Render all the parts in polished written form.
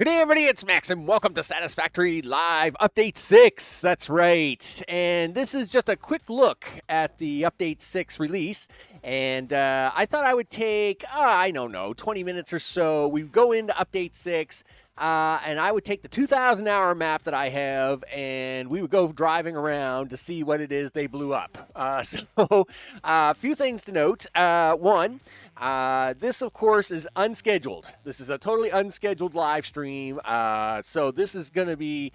Good day, everybody. It's Max, and welcome to Satisfactory Live Update 6. That's right. And this is just a quick look at the Update 6 release. And I thought I would take, I don't know, 20 minutes or so. We go into Update 6, and I would take the 2,000-hour map that I have, and we would go driving around to see what it is they blew up. So a few things to note. One, this, of course, is unscheduled. This is a totally unscheduled live stream. So this is going to be,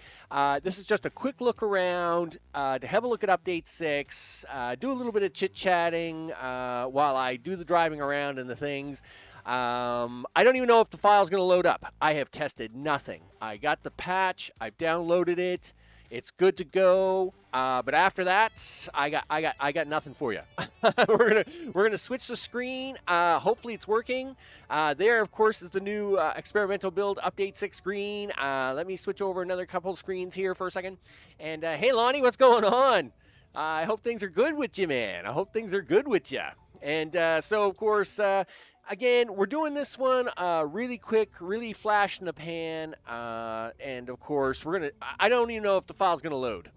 this is just a quick look around to have a look at Update 6, do a little bit of chit-chatting while I do the driving around and the things. I don't even know if the file is going to load up. I have tested nothing. I got the patch. I've downloaded it. It's good to go. But after that, I got nothing for you. we're gonna switch the screen. Hopefully it's working. There, of course, is the new experimental build update 6 screen. Let me switch over another couple of screens here for a second. And hey, Lonnie, what's going on? I hope things are good with you, man. I hope things are good with you. And so, of course, again, we're doing this one really quick, really flash in the pan. And, of course, I don't even know if the file's going to load.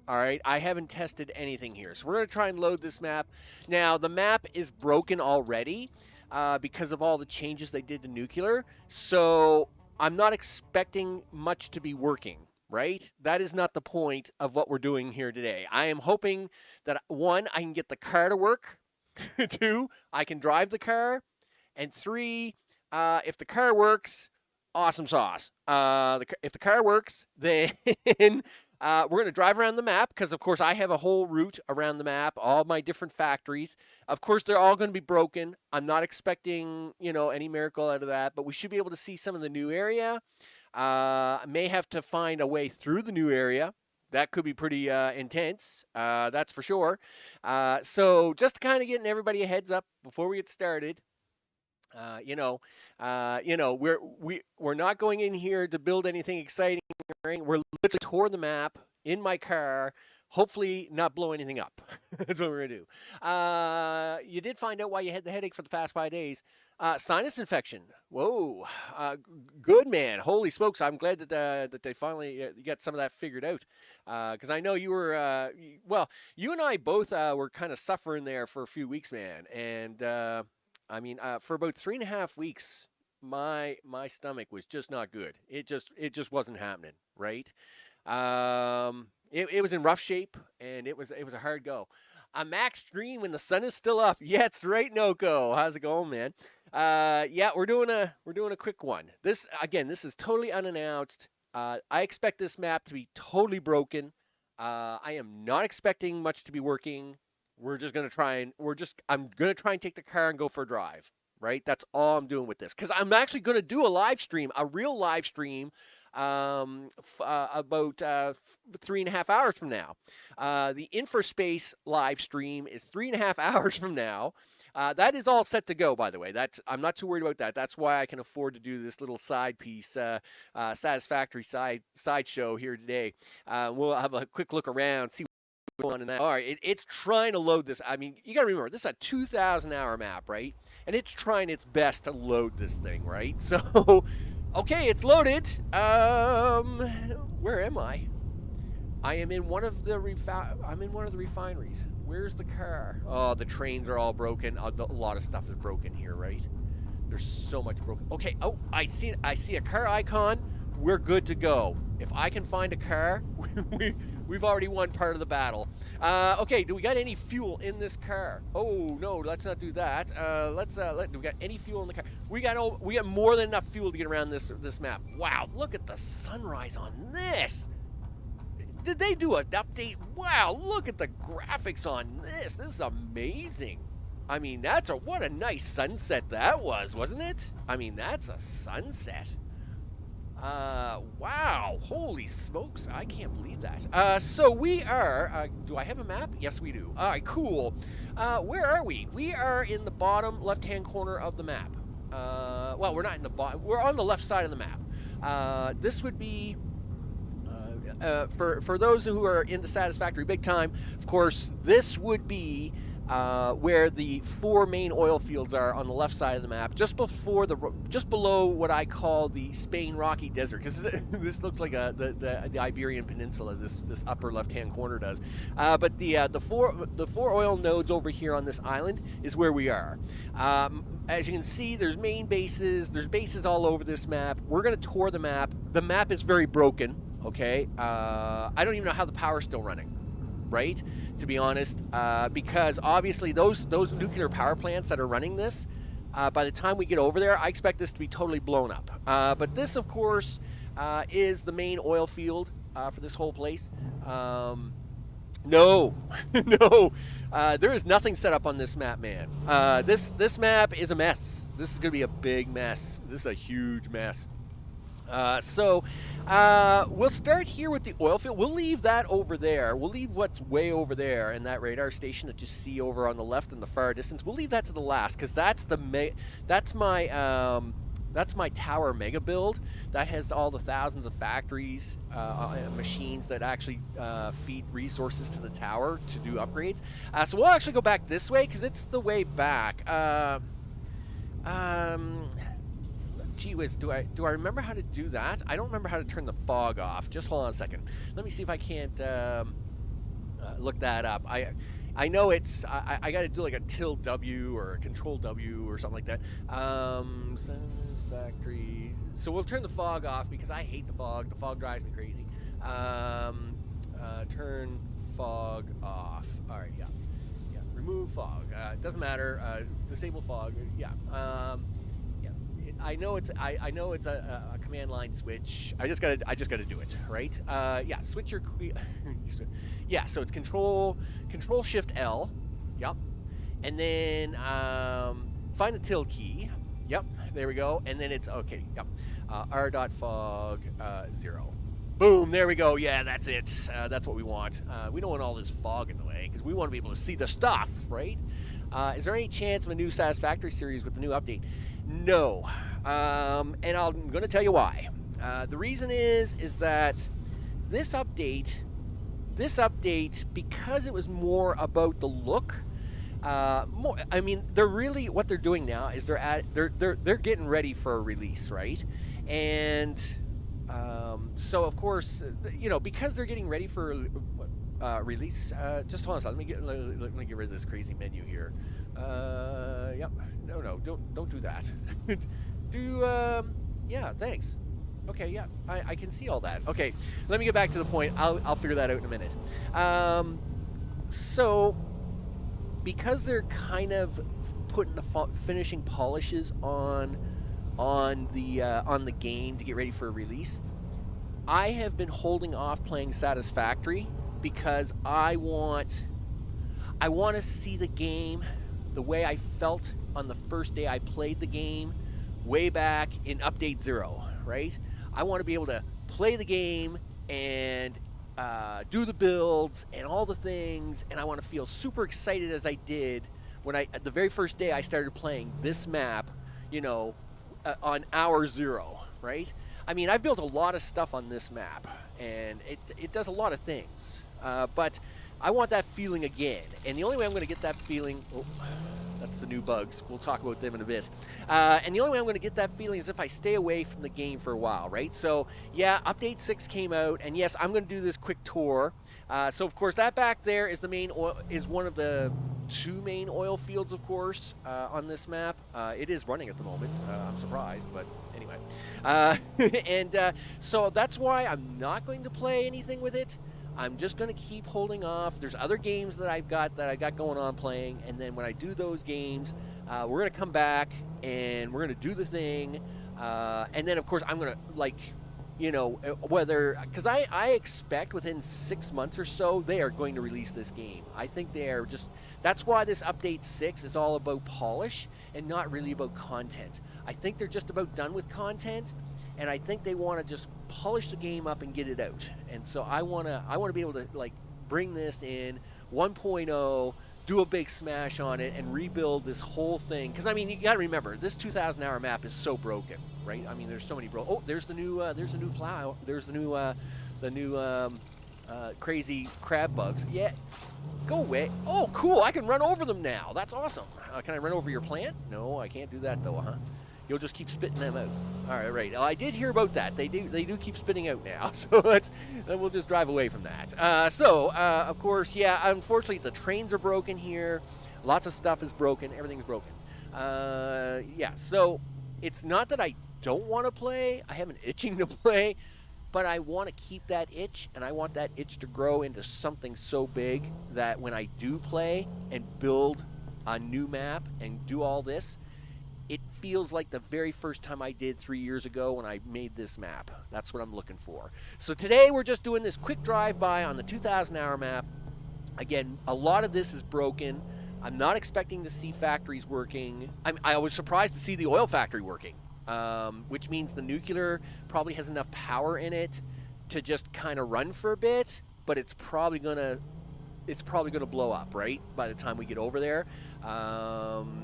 All right, I haven't tested anything here. So we're going to try and load this map. Now, the map is broken already because of all the changes they did to nuclear. So I'm not expecting much to be working, right? That is not the point of what we're doing here today. I am hoping that, one, I can get the car to work. Two, I can drive the car. And three, if the car works, awesome sauce. If the car works, then we're going to drive around the map because, of course, I have a whole route around the map, all my different factories. Of course, they're all going to be broken. I'm not expecting, any miracle out of that, but we should be able to see some of the new area. I may have to find a way through the new area. That could be pretty intense, that's for sure. So just to kind of getting everybody a heads up before we get started, we're not going in here to build anything exciting. We're literally tour the map in my car, hopefully not blow anything up. That's what we're going to do. You did find out why you had the headache for the past 5 days. Sinus infection. Whoa. Good, man. Holy smokes. I'm glad that they finally got some of that figured out. Because I know you were, you and I both were kind of suffering there for a few weeks, man. And, for about 3.5 weeks, my stomach was just not good. It just wasn't happening, right? It was in rough shape, and it was a hard go. A max stream when the sun is still up. Yeah, it's right, Noko. How's it going, man? Yeah, we're doing a quick one. This is totally unannounced. I expect this map to be totally broken. I am not expecting much to be working. I'm gonna try and take the car and go for a drive, right? That's all I'm doing with this. Because I'm actually gonna do a live stream, a real live stream, about 3.5 hours from now. The Infospace live stream is 3.5 hours from now. That is all set to go, by the way. I'm not too worried about that. That's why I can afford to do this little side piece, Satisfactory side show here today. We'll have a quick look around, see on in that. All right, it's trying to load this. I mean, you got to remember, this is a 2,000-hour map, right? And it's trying its best to load this thing, right? So, okay, it's loaded. Where am I? I am in one of the refineries. Where's the car? Oh, the trains are all broken. A lot of stuff is broken here, right? There's so much broken. Okay. Oh, I see a car icon. We're good to go. If I can find a car, we've already won part of the battle. Okay, do we got any fuel in this car? Oh no, let's not do that. Do we got any fuel in the car? We got more than enough fuel to get around this map. Wow, look at the sunrise on this. Did they do an update? Wow, look at the graphics on this. This is amazing. I mean, what a nice sunset that was, wasn't it? I mean, that's a sunset. Wow, holy smokes, I can't believe that. So we are, do I have a map? Yes, we do. All right, cool. Where are we? We are in the bottom left-hand corner of the map. Well, we're not in the bottom, we're on the left side of the map. This would be, for those who are into Satisfactory big time, of course, this would be where the 4 main oil fields are on the left side of the map, just below what I call the Spain Rocky Desert, because this looks like the Iberian Peninsula. This upper left-hand corner does. But the four oil nodes over here on this island is where we are. As you can see, there's main bases. There's bases all over this map. We're going to tour the map. The map is very broken. Okay, I don't even know how the power's still running. Right, to be honest, because obviously those nuclear power plants that are running this, by the time we get over there, I expect this to be totally blown up. But this, of course, is the main oil field for this whole place. No, no, there is nothing set up on this map, man. This map is a mess. This is going to be a big mess. This is a huge mess. So we'll start here with the oil field. We'll leave that over there. We'll leave what's way over there and that radar station that you see over on the left in the far distance. We'll leave that to the last, because that's my tower mega build. That has all the thousands of factories, machines that actually feed resources to the tower to do upgrades. So we'll actually go back this way, because it's the way back. Gee whiz, do I remember how to do that? I don't remember how to turn the fog off. Just hold on a second. Let me see if I can't look that up. I know it's I got to do like a tilde W or a control W or something like that. Satisfactory. So we'll turn the fog off, because I hate the fog. The fog drives me crazy. Turn fog off. All right, yeah. Remove fog. It doesn't matter. Disable fog. Yeah. I know it's a command line switch. I just gotta do it, right? Yeah, switch your yeah. So it's control shift L, yep, and then find the tilde key, yep. There we go, and then it's okay, yep. R.fog 0. Boom, there we go. Yeah, that's it. That's what we want. We don't want all this fog in the way, because we want to be able to see the stuff, right? Is there any chance of a new Satisfactory series with the new update? No, and I'm going to tell you why. The reason is that this update, because it was more about the look, I mean, they're really, what they're doing now is they're getting ready for a release, right? And so of course, you know, because they're getting ready for release. Just hold on a second. Let me get rid of this crazy menu here. Yep. No, don't do that. Yeah, thanks. Okay, yeah, I can see all that. Okay, let me get back to the point. I'll figure that out in a minute. So, because they're kind of putting the finishing polishes on the game to get ready for a release, I have been holding off playing Satisfactory, because I want to see the game the way I felt on the first day I played the game way back in Update 0, right? I want to be able to play the game and do the builds and all the things, and I want to feel super excited as I did when the very first day I started playing this map, you know, on hour 0, right? I mean, I've built a lot of stuff on this map, and it does a lot of things, but I want that feeling again, and the only way I'm going to get that feeling... Oh, that's the new bugs. We'll talk about them in a bit. And the only way I'm going to get that feeling is if I stay away from the game for a while, right? So, yeah, Update 6 came out, and yes, I'm going to do this quick tour. So, of course, that back there is the main oil, is one of the 2 main oil fields, of course, on this map. It is running at the moment. I'm surprised, but anyway. So that's why I'm not going to play anything with it. I'm just going to keep holding off. There's other games that I got going on playing, and then when I do those games, we're going to come back and we're going to do the thing, and then of course I'm going to, like, you know, whether, because I expect within 6 months or so they are going to release this game. I think they are just, that's why this Update 6 is all about polish and not really about content. I think they're just about done with content, and I think they want to just polish the game up and get it out. And so I want to be able to, like, bring this in 1.0, do a big smash on it, and rebuild this whole thing. Because I mean, you got to remember, this 2,000-hour map is so broken, right? I mean, there's so many Oh, there's the new plow. There's the new crazy crab bugs. Yeah, go away. Oh, cool. I can run over them now. That's awesome. Can I run over your plant? No, I can't do that though, huh? You'll just keep spitting them out. All right, right. I did hear about that. They do keep spitting out now. So then we'll just drive away from that. Of course, yeah. Unfortunately, the trains are broken here. Lots of stuff is broken. Everything's broken. Yeah. So it's not that I don't want to play. I have an itching to play, but I want to keep that itch, and I want that itch to grow into something so big that when I do play and build a new map and do all this, it feels like the very first time I did 3 years ago when I made this map. That's what I'm looking for. So today we're just doing this quick drive-by on the 2,000-hour map. Again, a lot of this is broken. I'm not expecting to see factories working. I was surprised to see the oil factory working, which means the nuclear probably has enough power in it to just kind of run for a bit, but it's probably gonna blow up, right? By the time we get over there.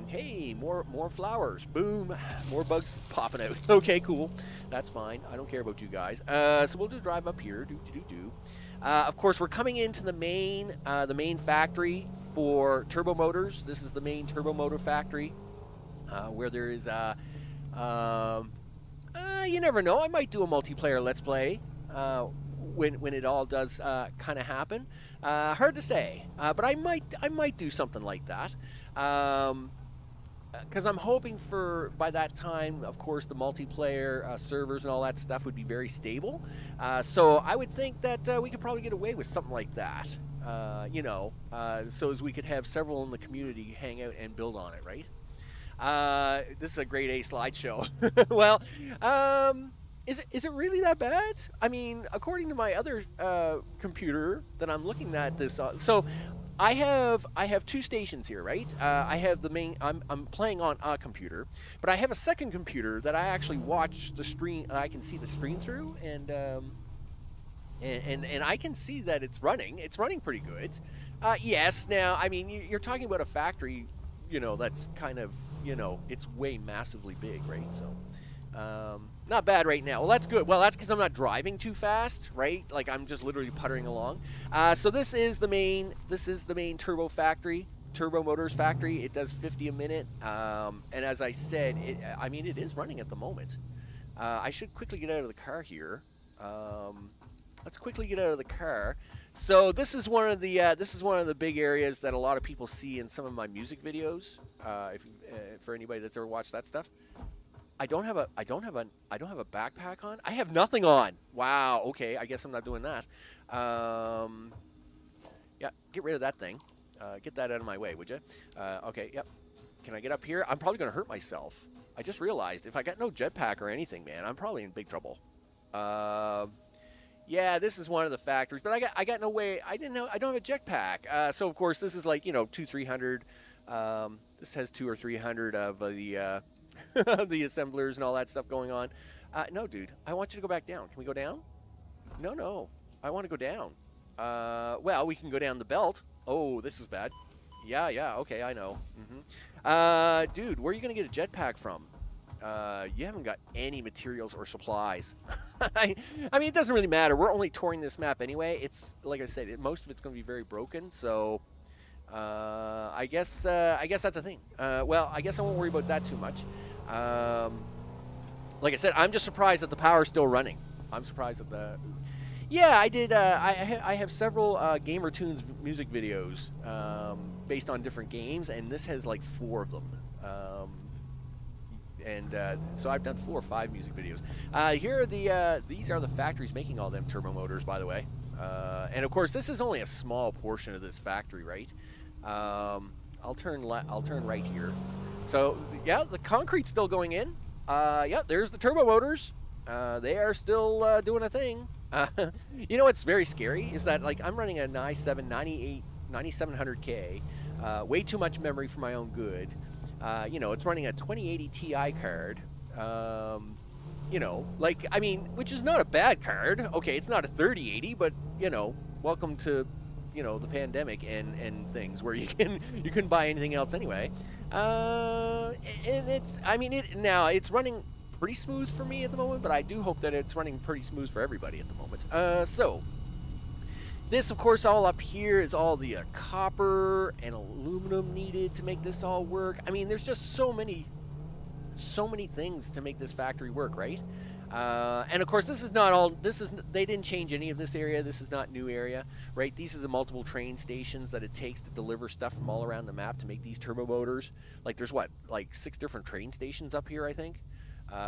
Hey, more flowers. Boom. More bugs popping out. Okay, cool. That's fine. I don't care about you guys. So we'll just drive up here. Of course, we're coming into the main factory for turbo motors. This is the main turbo motor factory, where there is you never know. I might do a multiplayer let's play when it all does kind of happen. Hard to say, but I might do something like that. Because I'm hoping for, by that time, of course, the multiplayer servers and all that stuff would be very stable. So I would think that we could probably get away with something like that, so as we could have several in the community hang out and build on it, right? This is a grade A slideshow. Well, is it really that bad? I mean, according to my other computer that I'm looking at this on, so I have two stations here, right? I have the main. I'm playing on a computer, but I have a second computer that I actually watch the stream. I can see the stream through, and I can see that it's running. It's running pretty good. Yes. Now, I mean, you're talking about a factory, that's kind of, it's way massively big, right? So. Not bad right now. Well, that's good. Well, that's because I'm not driving too fast, right? Like I'm just literally puttering along. So this is the main turbo motors factory. It does 50 a minute. And as I said, it is running at the moment. I should quickly get out of the car here. Let's quickly get out of the car. So this is one of the big areas that a lot of people see in some of my music videos. For anybody that's ever watched that stuff. I don't have a backpack on. I have nothing on. Wow. Okay. I guess I'm not doing that. Yeah. Get rid of that thing. Get that out of my way, would you? Okay. Yep. Can I get up here? I'm probably gonna hurt myself. I just realized if I got no jetpack or anything, man, I'm probably in big trouble. Yeah. This is one of the factories, but I got no way. I don't have a jetpack. So of course this is like 200-300. This has 200 or 300 of the. The assemblers and all that stuff going on. No, dude, I want you to go back down. Can we go down? No. I want to go down. Well, we can go down the belt. Oh, this is bad. Yeah, okay, I know. Dude, where are you going to get a jetpack from? You haven't got any materials or supplies. I mean, it doesn't really matter. We're only touring this map anyway. It's, like I said, most of it's going to be very broken, so... I guess that's a thing. Well, I guess I won't worry about that too much. Like I said, I'm just surprised that the power's still running. I'm surprised at the... Yeah, I did. I have several Gamer Tunes music videos based on different games, and this has like 4 of them. So I've done 4 or 5 music videos. Here are these are the factories making all them turbo motors, by the way. And of course, this is only a small portion of this factory, right? I'll turn right here. So yeah, the concrete's still going in. Yeah, there's the turbo motors. They are still doing a thing. What's very scary is that like I'm running an i7 9700K, way too much memory for my own good. It's running a 2080 Ti card. Which is not a bad card. Okay, it's not a 3080, but welcome to the pandemic and things where you couldn't buy anything else anyway. And it's running pretty smooth for me at the moment, but I do hope that it's running pretty smooth for everybody at the moment. So This, of course, all up here is all the copper and aluminum needed to make this all work. I mean, there's just so many things to make this factory work, right? And of course, this is not all. They didn't change any of this area. This is not new area, right? These are the multiple train stations that it takes to deliver stuff from all around the map to make these turbo motors. Like, there's what, like 6 different train stations up here, I think.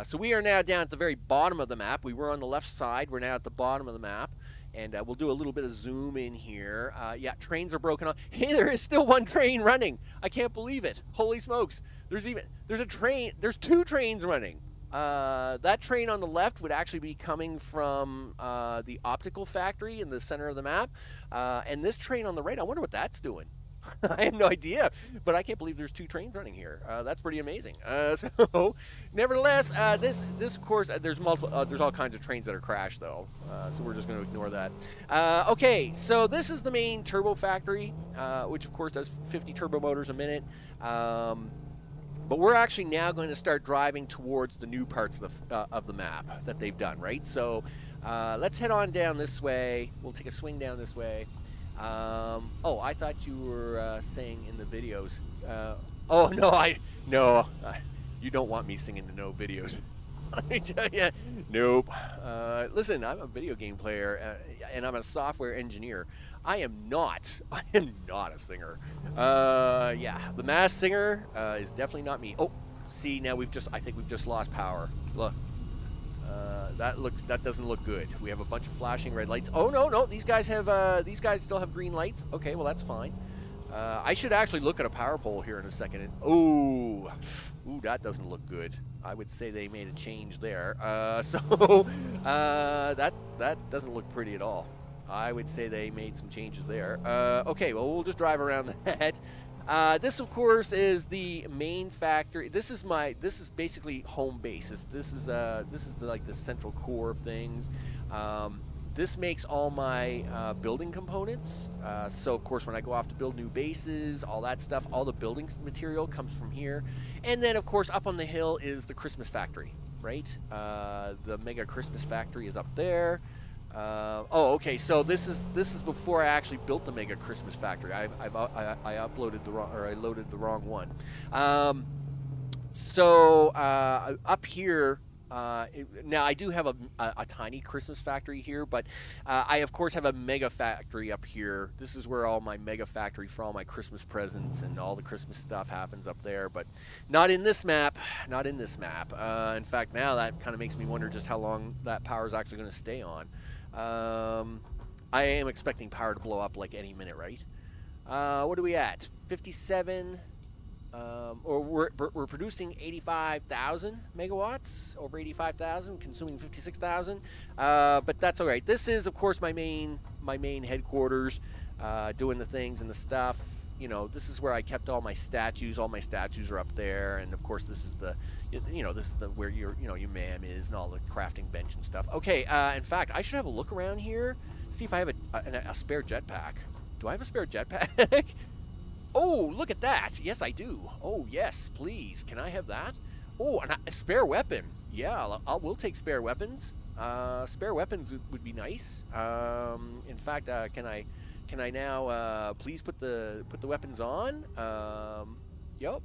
So we are now down at the very bottom of the map. We were on the left side. We're now at the bottom of the map. And we'll do a little bit of zoom in here. Yeah, trains are broken off. Hey, there is still one train running. I can't believe it. Holy smokes. There's 2 trains running. That train on the left would actually be coming from the optical factory in the center of the map. And this train on the right, I wonder what that's doing. I have no idea, but I can't believe there's 2 trains running here. That's pretty amazing. So, nevertheless, this course, there's all kinds of trains that are crashed though. So we're just going to ignore that. Okay, so this is the main turbo factory, which of course does 50 turbo motors a minute. But we're actually now going to start driving towards the new parts of the map that they've done, right? So let's head on down this way. We'll take a swing down this way. Oh, I thought you were saying in the videos. Oh, no, you don't want me singing to no videos. Let me tell you, nope. Listen, I'm a video game player, and I'm a software engineer. I am not a singer. Yeah, the masked singer is definitely not me. Oh, see, now I think we've just lost power. Look, that doesn't look good. We have a bunch of flashing red lights. Oh no, these guys still have green lights. Okay, well that's fine. I should actually look at a power pole here in a second. Ooh, that doesn't look good. I would say they made a change there. So that doesn't look pretty at all. I would say they made some changes there. Okay, well we'll just drive around that. This, of course, is the main factory. This is basically home base. This is like the central core of things. This makes all my building components. So, of course, when I go off to build new bases, all that stuff, all the building material comes from here. And then, of course, up on the hill is the Christmas factory, right? The mega Christmas factory is up there. Oh, okay. So this is before I actually built the mega Christmas factory. I uploaded I loaded the wrong one. So up here. Now I do have a tiny Christmas factory here, but I of course have a mega factory up here. This is where all my mega factory for all my Christmas presents and all the Christmas stuff happens up there, but not in this map. Not in this map. In fact, now that kind of makes me wonder just how long that power is actually going to stay on. I am expecting power to blow up like any minute, right? What are we at? 57. Or we're producing 85,000 megawatts, over 85,000, consuming 56,000. But that's all right. This is, of course, my main headquarters, doing the things and the stuff. You know, this is where I kept all my statues. All my statues are up there, and of course, this is the, this is the where your MAM is and all the crafting bench and stuff. Okay. In fact, I should have a look around here, see if I have a spare jetpack. Do I have a spare jetpack? Oh, look at that. Yes, I do. Oh, yes, please. Can I have that? Oh, and a spare weapon. Yeah, we'll take spare weapons. Spare weapons would be nice. In fact, can I now please put the weapons on? Yup.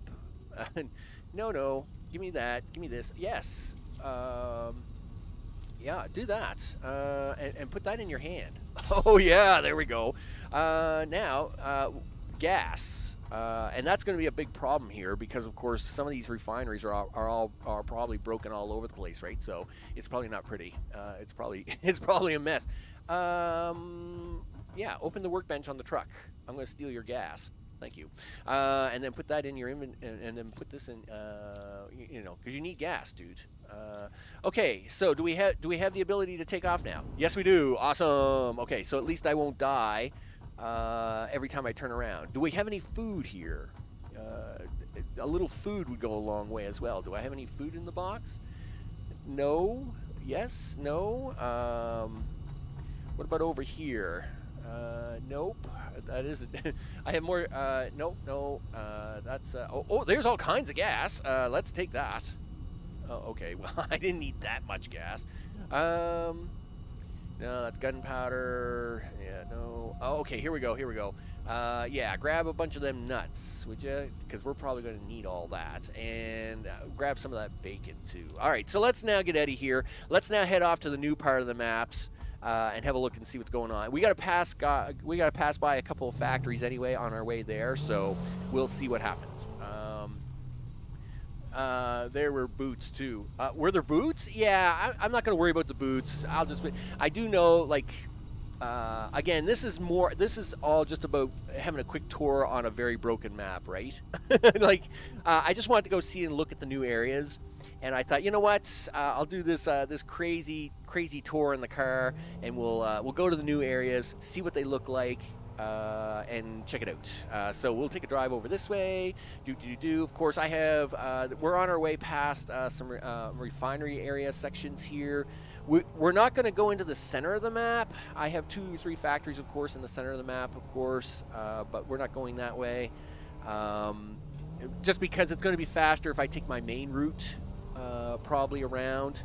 No. Give me that. Give me this. Yes. Yeah, do that. And put that in your hand. Oh, yeah, there we go. Now, gas, and that's going to be a big problem here because, of course, some of these refineries are probably broken all over the place, right? So it's probably not pretty. It's probably a mess. Yeah, open the workbench on the truck. I'm going to steal your gas. Thank you. And then put that in your and then put this in. Because you need gas, dude. Okay, so do we have the ability to take off now? Yes, we do. Awesome. Okay, so at least I won't die. Every time I turn around. Do we have any food here? A little food would go a long way as well. Do I have any food in the box? No. Yes. No. What about over here? Nope. That isn't. I have more. Nope. No. That's. Oh, there's all kinds of gas. Let's take that. Oh, okay. Well, I didn't need that much gas. No, that's gunpowder. Yeah, no. Oh, okay, here we go, here we go. Yeah, grab a bunch of them nuts, would you? Because we're probably going to need all that. And grab some of that bacon, too. All right, so let's now get out of here. Let's now head off to the new part of the maps and have a look and see what's going on. We got to pass by a couple of factories anyway on our way there, so we'll see what happens. There were boots too. Were there boots? Yeah, I'm not going to worry about the boots. I do know, like, again, this is all just about having a quick tour on a very broken map, right? Like, I just wanted to go see and look at the new areas, and I thought, you know what? I'll do this crazy tour in the car, and we'll go to the new areas, see what they look like. And check it out. So we'll take a drive over this way. Of course, I have. We're on our way past some refinery area sections here. We're not going to go into the center of the map. I have 2 or 3 factories, of course, in the center of the map, of course, but we're not going that way. Just because it's going to be faster if I take my main route, probably around.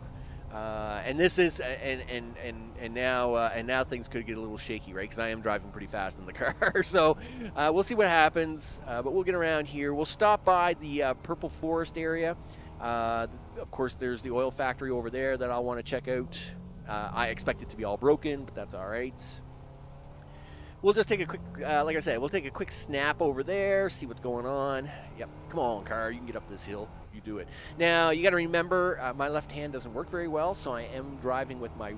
And this is and now things could get a little shaky, right? Because I am driving pretty fast in the car. So we'll see what happens. But we'll get around here. We'll stop by the purple forest area. Of course, there's the oil factory over there that I'll want to check out. I expect it to be all broken, but that's all right. We'll just take a quick, like I said, we'll take a quick snap over there, see what's going on. Yep, come on, car, you can get up this hill. You do it. Now, you got to remember, my left hand doesn't work very well, so I am driving with my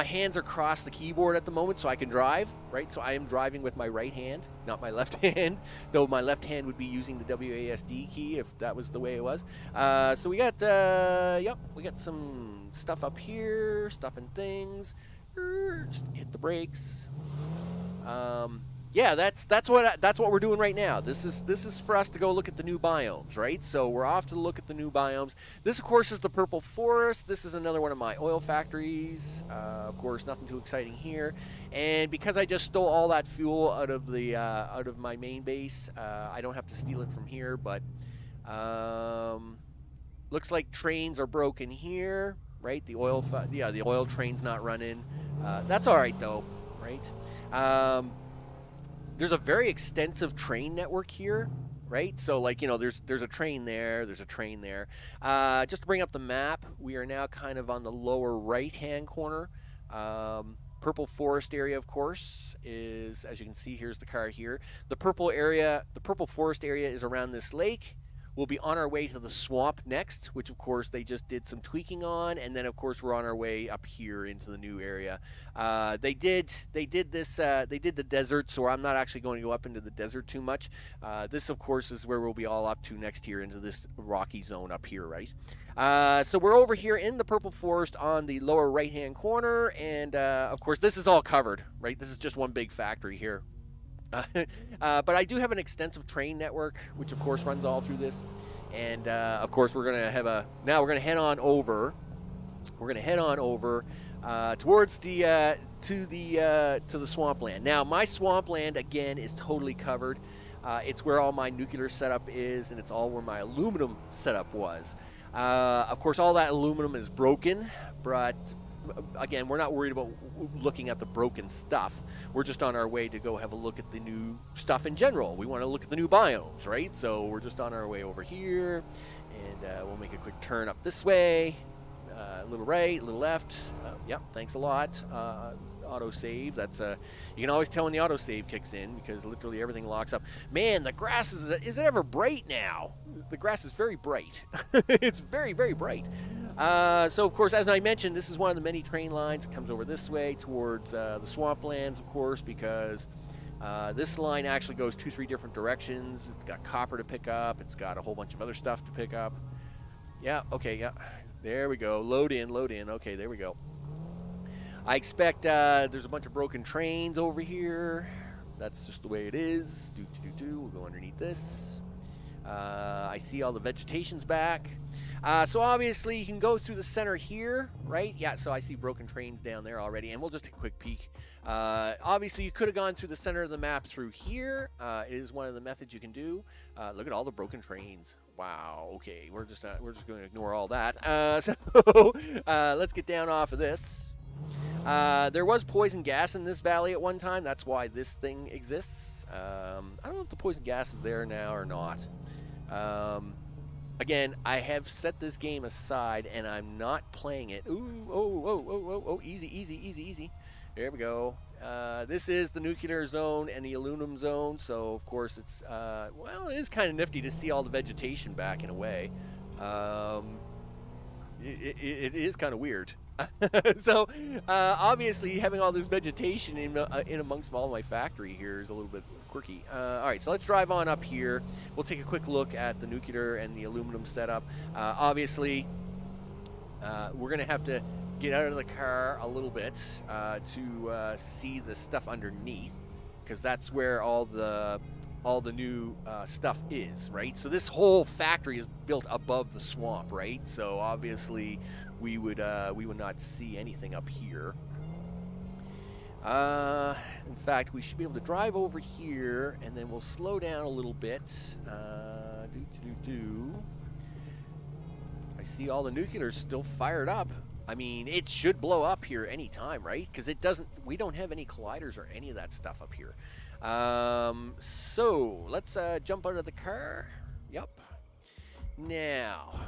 hands are across the keyboard at the moment, so I can drive, right? So I am driving with my right hand, not my left hand, though my left hand would be using the WASD key if that was the way it was. So we got, we got some stuff up here, stuff and things. Just hit the brakes. Yeah, that's what we're doing right now. This is for us to go look at the new biomes, right? So we're off to look at the new biomes. This, of course, is the purple forest. This is another one of my oil factories. Of course, nothing too exciting here. And because I just stole all that fuel out of my main base, I don't have to steal it from here. But looks like trains are broken here, right? The oil train's not running. That's all right though, right? There's a very extensive train network here, right? So, like, you know, there's a train there, there's a train there. Just to bring up the map, we are now kind of on the lower right-hand corner. Purple forest area, of course, is, as you can see, here's the car here. The purple forest area is around this lake. We'll be on our way to the swamp next, which of course they just did some tweaking on, and then of course we're on our way up here into the new area. They did the desert, so I'm not actually going to go up into the desert too much. This of course is where we'll be all up to next here into this rocky zone up here, right? So we're over here in the purple forest on the lower right hand corner, and of course this is all covered, right? This is just one big factory here. But I do have an extensive train network, which of course runs all through this, and of course we're gonna head on over. We're gonna head on over towards the to the swampland. Now, my swampland again is totally covered. It's where all my nuclear setup is, and it's all where my aluminum setup was. Of course, all that aluminum is broken, but again, we're not worried about looking at the broken stuff. We're just on our way to go have a look at the new stuff in general. We want to look at the new biomes, right? So we're just on our way over here, and we'll make a quick turn up this way. A little right, a little left. Yep, thanks a lot. Autosave. That's you can always tell when the autosave kicks in because literally everything locks up. Man, the grass is it ever bright now? The grass is very bright. It's very, very bright. So, of course, as I mentioned, this is one of the many train lines. It comes over this way towards the swamplands, of course, because this line actually goes 2-3 different directions. It's got copper to pick up. It's got a whole bunch of other stuff to pick up. Yeah, okay, yeah. There we go. Load in, load in. Okay, there we go. I expect there's a bunch of broken trains over here. That's just the way it is. We'll go underneath this. I see all the vegetation's back. So obviously you can go through the center here, right? Yeah, so I see broken trains down there already, and we'll just take a quick peek. Obviously you could have gone through the center of the map through here. It is one of the methods you can do. Look at all the broken trains. Wow, okay, we're just going to ignore all that. Let's get down off of this. There was poison gas in this valley at one time. That's why this thing exists. I don't know if the poison gas is there now or not. Again, I have set this game aside, and I'm not playing it. Ooh, oh, easy. There we go. This is the nuclear zone and the aluminum zone, so of course it's, well, it is kind of nifty to see all the vegetation back in a way. It is kind of weird. So, obviously, having all this vegetation in amongst all my factory here is a little bit quirky. All right, so let's drive on up here. We'll take a quick look at the nuclear and the aluminum setup. Obviously, we're going to have to get out of the car a little bit to see the stuff underneath, because that's where all the new stuff is, right? So this whole factory is built above the swamp, right? So obviously we would not see anything up here. In fact, we should be able to drive over here, and then we'll slow down a little bit. I see all the nuclears still fired up. I mean, it should blow up here anytime, right? Because it doesn't. We don't have any colliders or any of that stuff up here. So let's jump out of the car. Yep. Now.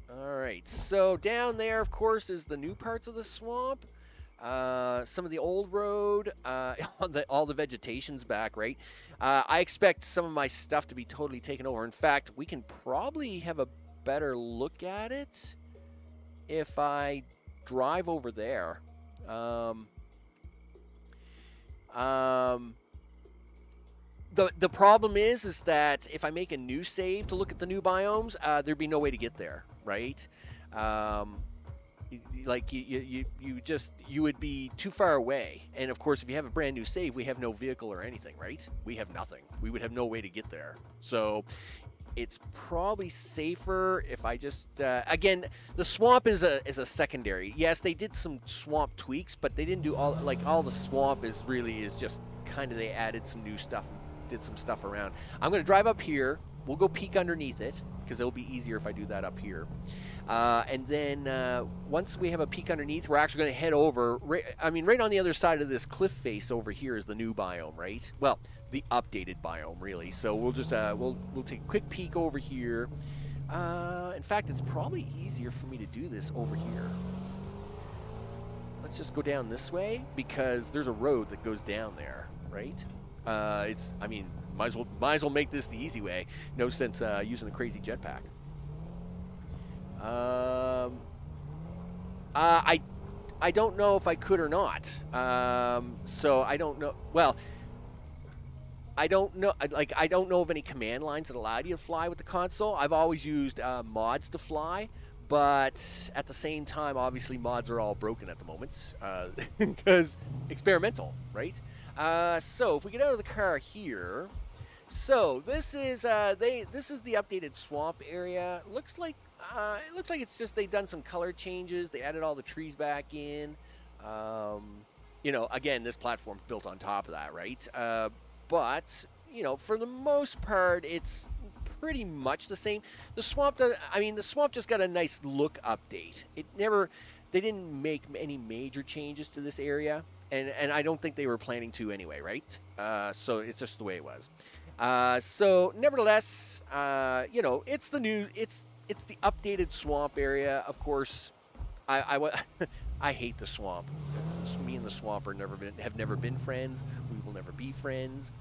All right. So down there, of course, is the new parts of the swamp. Some of the old road. All the vegetation's back, right? I expect some of my stuff to be totally taken over. In fact, we can probably have a better look at it if I drive over there. The problem is that if I make a new save to look at the new biomes, there'd be no way to get there, right? Like you would be too far away, and of course, if you have a brand new save, we have no vehicle or anything, right? We have nothing. We would have no way to get there. So it's probably safer if I just again, the swamp is a secondary. Yes, they did some swamp tweaks, but they didn't do all the swamp is just kind of, they added some new stuff, did some stuff around. I'm going to drive up here. We'll go peek underneath it because it'll be easier if I do that up here. And then once we have a peek underneath, we're actually going to head over. Right on the other side of this cliff face over here is the new biome, right? Well, the updated biome, really. So we'll just we'll take a quick peek over here. In fact, it's probably easier for me to do this over here. Let's just go down this way because there's a road that goes down there, right? Might as well make this the easy way. No sense using the crazy jetpack. I don't know if I could or not. So I don't know. Well, I don't know. I don't know of any command lines that allow you to fly with the console. I've always used mods to fly, but at the same time, obviously mods are all broken at the moment because experimental, right? So if we get out of the car here, so this is the updated swamp area. It looks like it's just they've done some color changes. They added all the trees back in. Again, this platform's built on top of that, right? But for the most part, it's pretty much the same. The swamp just got a nice look update. They didn't make any major changes to this area, and I don't think they were planning to anyway, right? So it's just the way it was. So nevertheless, it's the updated swamp area. Of course, I hate the swamp. Me and the swamp have never been friends. We will never be friends.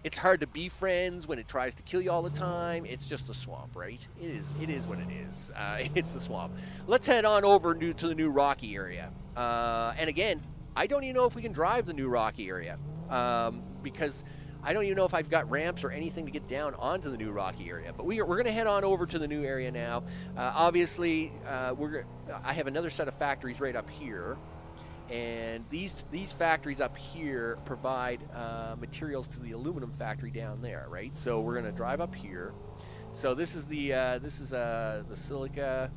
It's hard to be friends when it tries to kill you all the time. It's just the swamp, right? It is what it is. It's the swamp. Let's head on over to the new rocky area. And again, I don't even know if we can drive the new rocky area because I don't even know if I've got ramps or anything to get down onto the new rocky area. But we're going to head on over to the new area now. Obviously, I have another set of factories right up here. And these factories up here provide materials to the aluminum factory down there, right? So we're going to drive up here. So this is the silica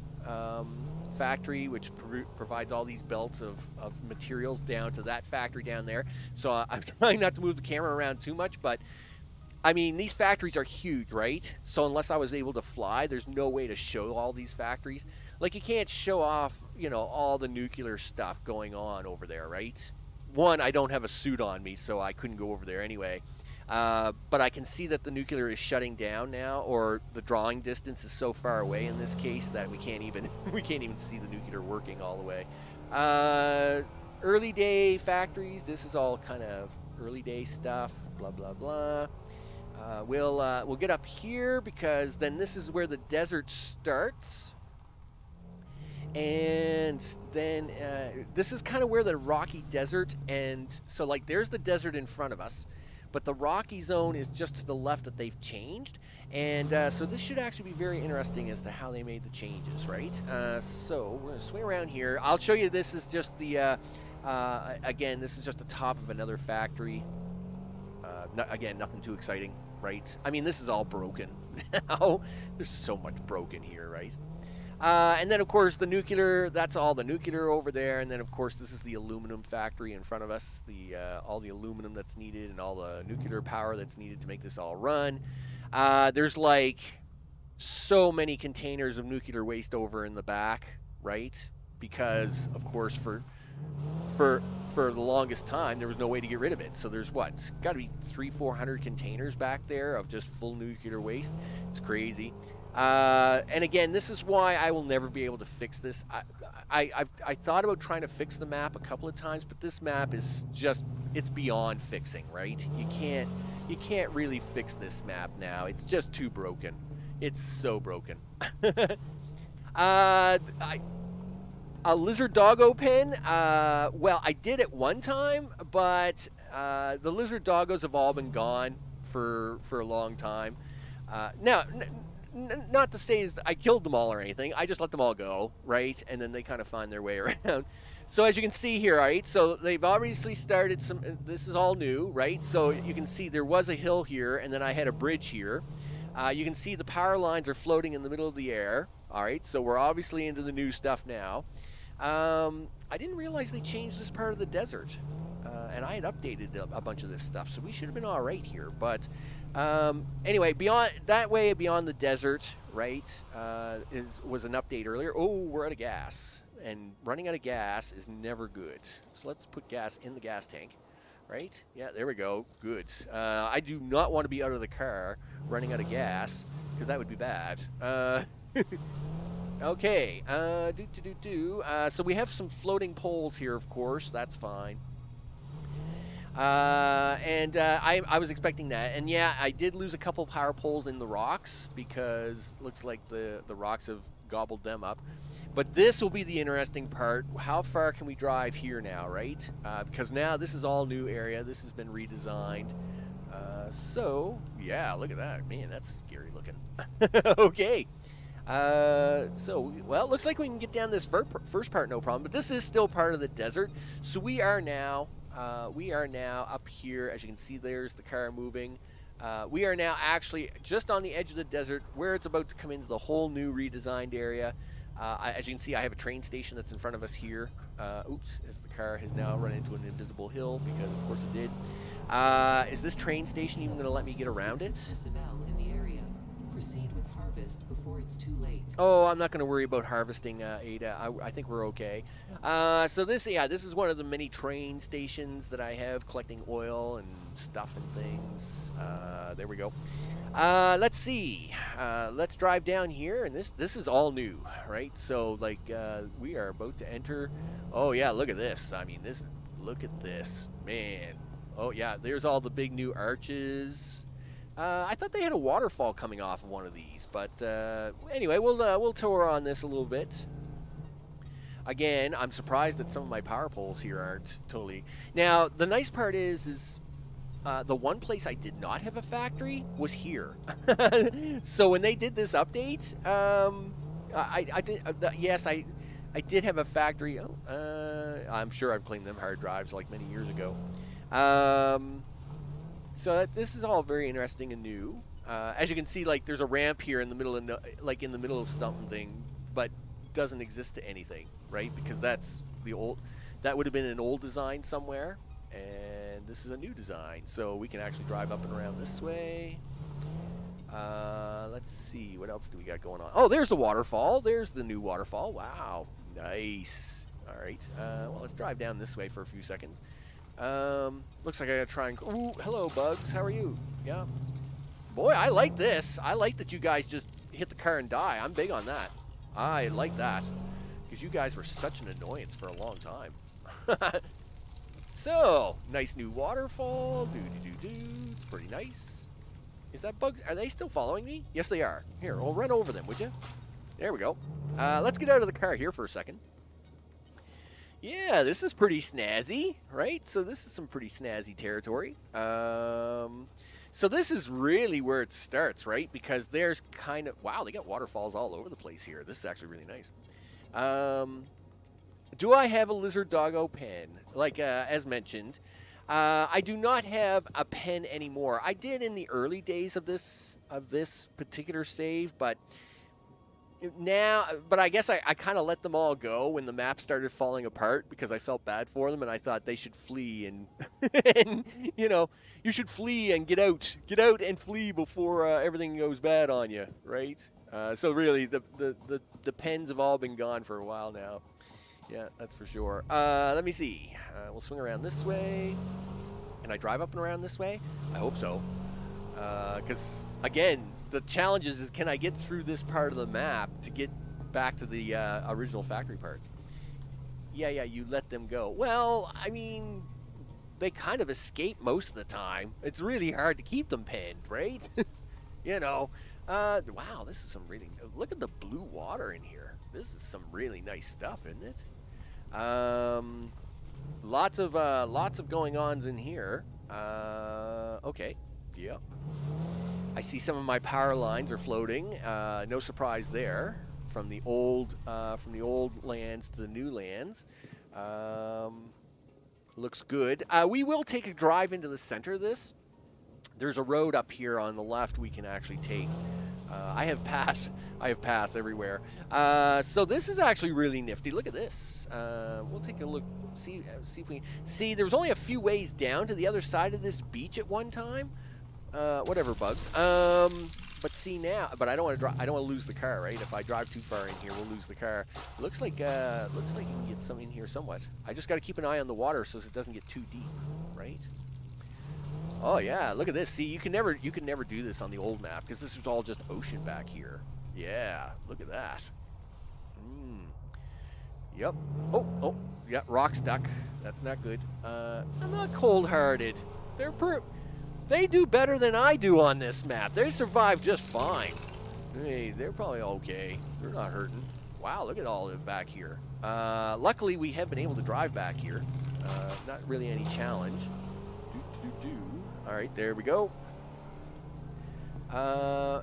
factory, which provides all these belts of materials down to that factory down there. So I'm trying not to move the camera around too much, but I mean, these factories are huge, right? So unless I was able to fly, there's no way to show all these factories. Like, you can't show off, you know, all the nuclear stuff going on over there, right? One, I don't have a suit on me, so I couldn't go over there anyway. But I can see that the nuclear is shutting down now, or the drawing distance is so far away in this case that we can't even see the nuclear working all the way. Early day factories. This is all kind of early day stuff. Blah blah blah. We'll get up here because then this is where the desert starts. And then this is kind of where the rocky desert, and so like there's the desert in front of us, but the rocky zone is just to the left that they've changed. And so this should actually be very interesting as to how they made the changes, right? So we're going to swing around here. I'll show you, this is just the, again, this is just the top of another factory. Again, nothing too exciting, right? I mean, this is all broken now. There's so much broken here, right? And then, of course, the nuclear, that's all the nuclear over there. And then, of course, this is the aluminum factory in front of us, all the aluminum that's needed and all the nuclear power that's needed to make this all run. There's, like, so many containers of nuclear waste over in the back, right? Because, of course, for the longest time, there was no way to get rid of it. So there's what? It's got to be 300-400 containers back there of just full nuclear waste. It's crazy. And again, this is why I will never be able to fix this. I thought about trying to fix the map a couple of times, but this map is just, it's beyond fixing, right? You can't really fix this map now. It's just too broken. It's so broken. A lizard doggo pen, well, I did it one time, but the lizard doggos have all been gone for a long time. Now, not to say I killed them all or anything. I just let them all go, right? And then they kind of find their way around. So as you can see here, right? So they've obviously started some. This is all new, right? So you can see there was a hill here, and then I had a bridge here. You can see the power lines are floating in the middle of the air. All right, so we're obviously into the new stuff now. I didn't realize they changed this part of the desert, and I had updated a bunch of this stuff, so we should have been all right here. But anyway, beyond the desert, right, was an update earlier. Oh, we're out of gas, and running out of gas is never good. So let's put gas in the gas tank, right? Yeah, there we go. Good. I do not want to be out of the car running out of gas, because that would be bad. Okay. So we have some floating poles here, of course. That's fine. I was expecting that, and yeah, I did lose a couple power poles in the rocks because it looks like the rocks have gobbled them up. But this will be the interesting part. How far can we drive here now, right? Because now this is all new area. This has been redesigned. So yeah, look at that, man. That's scary looking. Okay. So well, it looks like we can get down this first part no problem. But this is still part of the desert. So we are now up here. As you can see, there's the car moving. We are now actually just on the edge of the desert where it's about to come into the whole new redesigned area. As you can see, I have a train station that's in front of us here. Oops, as the car has now run into an invisible hill, because of course it did. Is this train station even going to let me get around it? Before it's too late. Oh, I'm not going to worry about harvesting, Ada. I think we're okay. So this is one of the many train stations that I have collecting oil and stuff and things. There we go. Let's see. Let's drive down here, and this is all new, right? So like we are about to enter. Oh yeah, look at this. I mean, look at this, man. Oh yeah, there's all the big new arches. I thought they had a waterfall coming off of one of these, but anyway, we'll tour on this a little bit. Again, I'm surprised that some of my power poles here aren't totally. Now, the nice part is the one place I did not have a factory was here. So when they did this update, I did have a factory. Oh, I'm sure I've cleaned them hard drives like many years ago. So this is all very interesting and new. As you can see, like there's a ramp here in the middle of like in the middle of something, but doesn't exist to anything, right? Because that's the old. That would have been an old design somewhere, and this is a new design. So we can actually drive up and around this way. Let's see, what else do we got going on? Oh, there's the waterfall. There's the new waterfall. Wow, nice. All right. Well, let's drive down this way for a few seconds. Looks like I gotta try and. Ooh, hello, bugs. How are you? Yeah. Boy, I like this. I like that you guys just hit the car and die. I'm big on that. I like that because you guys were such an annoyance for a long time. So, nice new waterfall. Do. It's pretty nice. Is that bug? Are they still following me? Yes, they are. Here, we'll run over them, would you? There we go. Let's get out of the car here for a second. Yeah, this is pretty snazzy, right? So this is some pretty snazzy territory. So this is really where it starts, right? Because there's kind of... Wow, they got waterfalls all over the place here. This is actually really nice. Do I have a lizard doggo pen? Like, as mentioned, I do not have a pen anymore. I did in the early days of this particular save, but I guess I kind of let them all go when the map started falling apart because I felt bad for them and I thought they should flee and, and you know, you should flee and get out and flee before everything goes bad on you, right? So really, the pens have all been gone for a while now. Yeah, that's for sure. Let me see. We'll swing around this way. Can I drive up and around this way? I hope so. Because, again, the challenge is can I get through this part of the map to get back to the original factory parts? Yeah, you let them go. Well, I mean, they kind of escape most of the time. It's really hard to keep them pinned, right? You know. Wow, this is some really... Look at the blue water in here. This is some really nice stuff, isn't it? Lots of going-ons in here. Okay. Yep. I see some of my power lines are floating. No surprise there. From the old lands to the new lands. Looks good. We will take a drive into the center of this. There's a road up here on the left we can actually take. I have pass everywhere. So this is actually really nifty. Look at this. We'll take a look. See if we see. There was only a few ways down to the other side of this beach at one time. Whatever, bugs. But see now. But I don't want to drive. I don't want to lose the car, right? If I drive too far in here, we'll lose the car. Looks like you can get some in here somewhat. I just got to keep an eye on the water so it doesn't get too deep, right? Oh yeah, look at this. See, you can never do this on the old map because this was all just ocean back here. Yeah, look at that. Yep. Oh, yeah, rock stuck. That's not good. I'm not cold-hearted. They do better than I do on this map. They survive just fine. Hey, they're probably okay. They're not hurting. Wow, look at all of it back here. Luckily, we have been able to drive back here. Not really any challenge. All right, there we go.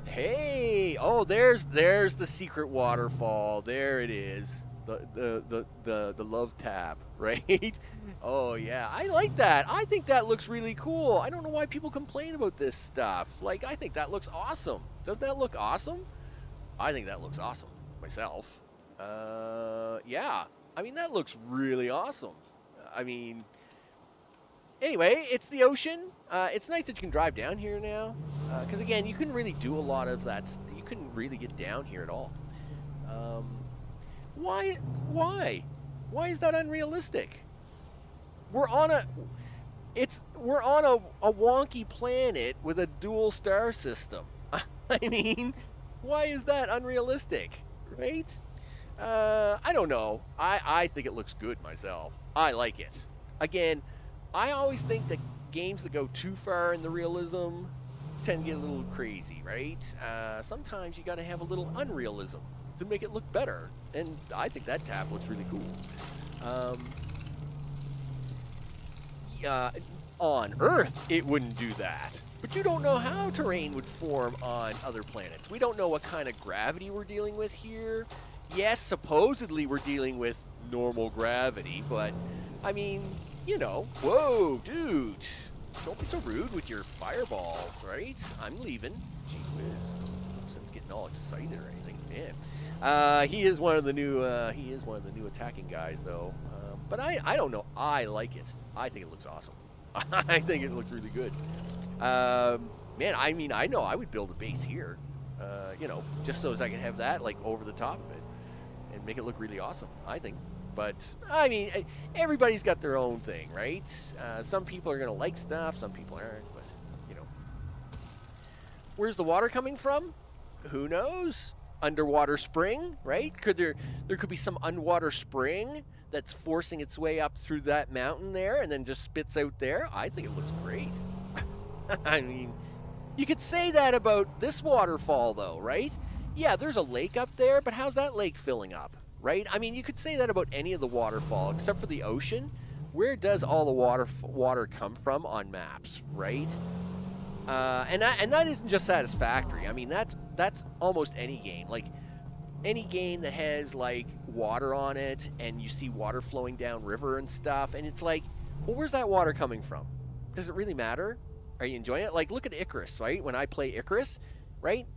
Hey! Oh, there's the secret waterfall. There it is. The love tap, right? Oh yeah, I like that. I think that looks really cool. I don't know why people complain about this stuff. Like, I think that looks awesome. Doesn't that look awesome? I think that looks awesome myself. Yeah. I mean, that looks really awesome. I mean, anyway, it's the ocean. It's nice that you can drive down here now. Because, again, you couldn't really do a lot of that. You couldn't really get down here at all. Why? Why is that unrealistic? We're on a wonky planet with a dual star system. I mean, why is that unrealistic, right? I don't know. I think it looks good myself. I like it. Again, I always think that games that go too far in the realism tend to get a little crazy, right? Sometimes you got to have a little unrealism to make it look better, and I think that tap looks really cool. On Earth, it wouldn't do that. But you don't know how terrain would form on other planets. We don't know what kind of gravity we're dealing with here. yes, supposedly we're dealing with normal gravity, but I mean, you know, whoa, dude, don't be so rude with your fireballs, right? I'm leaving. Gee whiz, Sam's getting all excited or anything, man. He is one of the new attacking guys, though. But I don't know. I like it. I think it looks awesome. I think it looks really good. Man, I mean, I know I would build a base here, you know, just so as I can have that like over the top of it and make it look really awesome, I think. But I mean, everybody's got their own thing, right? Some people are gonna like stuff, some people aren't. But you know, where's the water coming from? Who knows? Underwater spring, right? There could be some underwater spring that's forcing its way up through that mountain there and then just spits out there. I think it looks great. I mean, you could say that about this waterfall, though, right? Yeah, there's a lake up there, but how's that lake filling up, right? I mean, you could say that about any of the waterfall except for the ocean. Where does all the water come from on maps, right? And that isn't just Satisfactory. I mean, that's almost any game. Like, any game that has, like, water on it and you see water flowing down river and stuff, and it's like, well, where's that water coming from? Does it really matter? Are you enjoying it? Like, look at Icarus, right? When I play Icarus, right?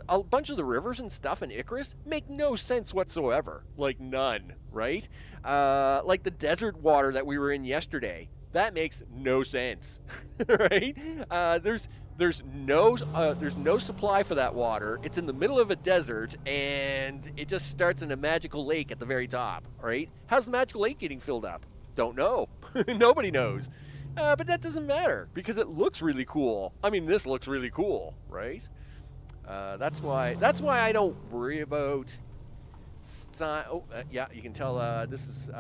A bunch of the rivers and stuff in Icarus make no sense whatsoever. Like, none, right? Like the desert water that we were in yesterday. That makes no sense, right? There's no supply for that water. It's in the middle of a desert, and it just starts in a magical lake at the very top, right? How's the magical lake getting filled up? Don't know. Nobody knows. But that doesn't matter because it looks really cool. I mean, this looks really cool, right? That's why I don't worry about. Yeah, you can tell. This is.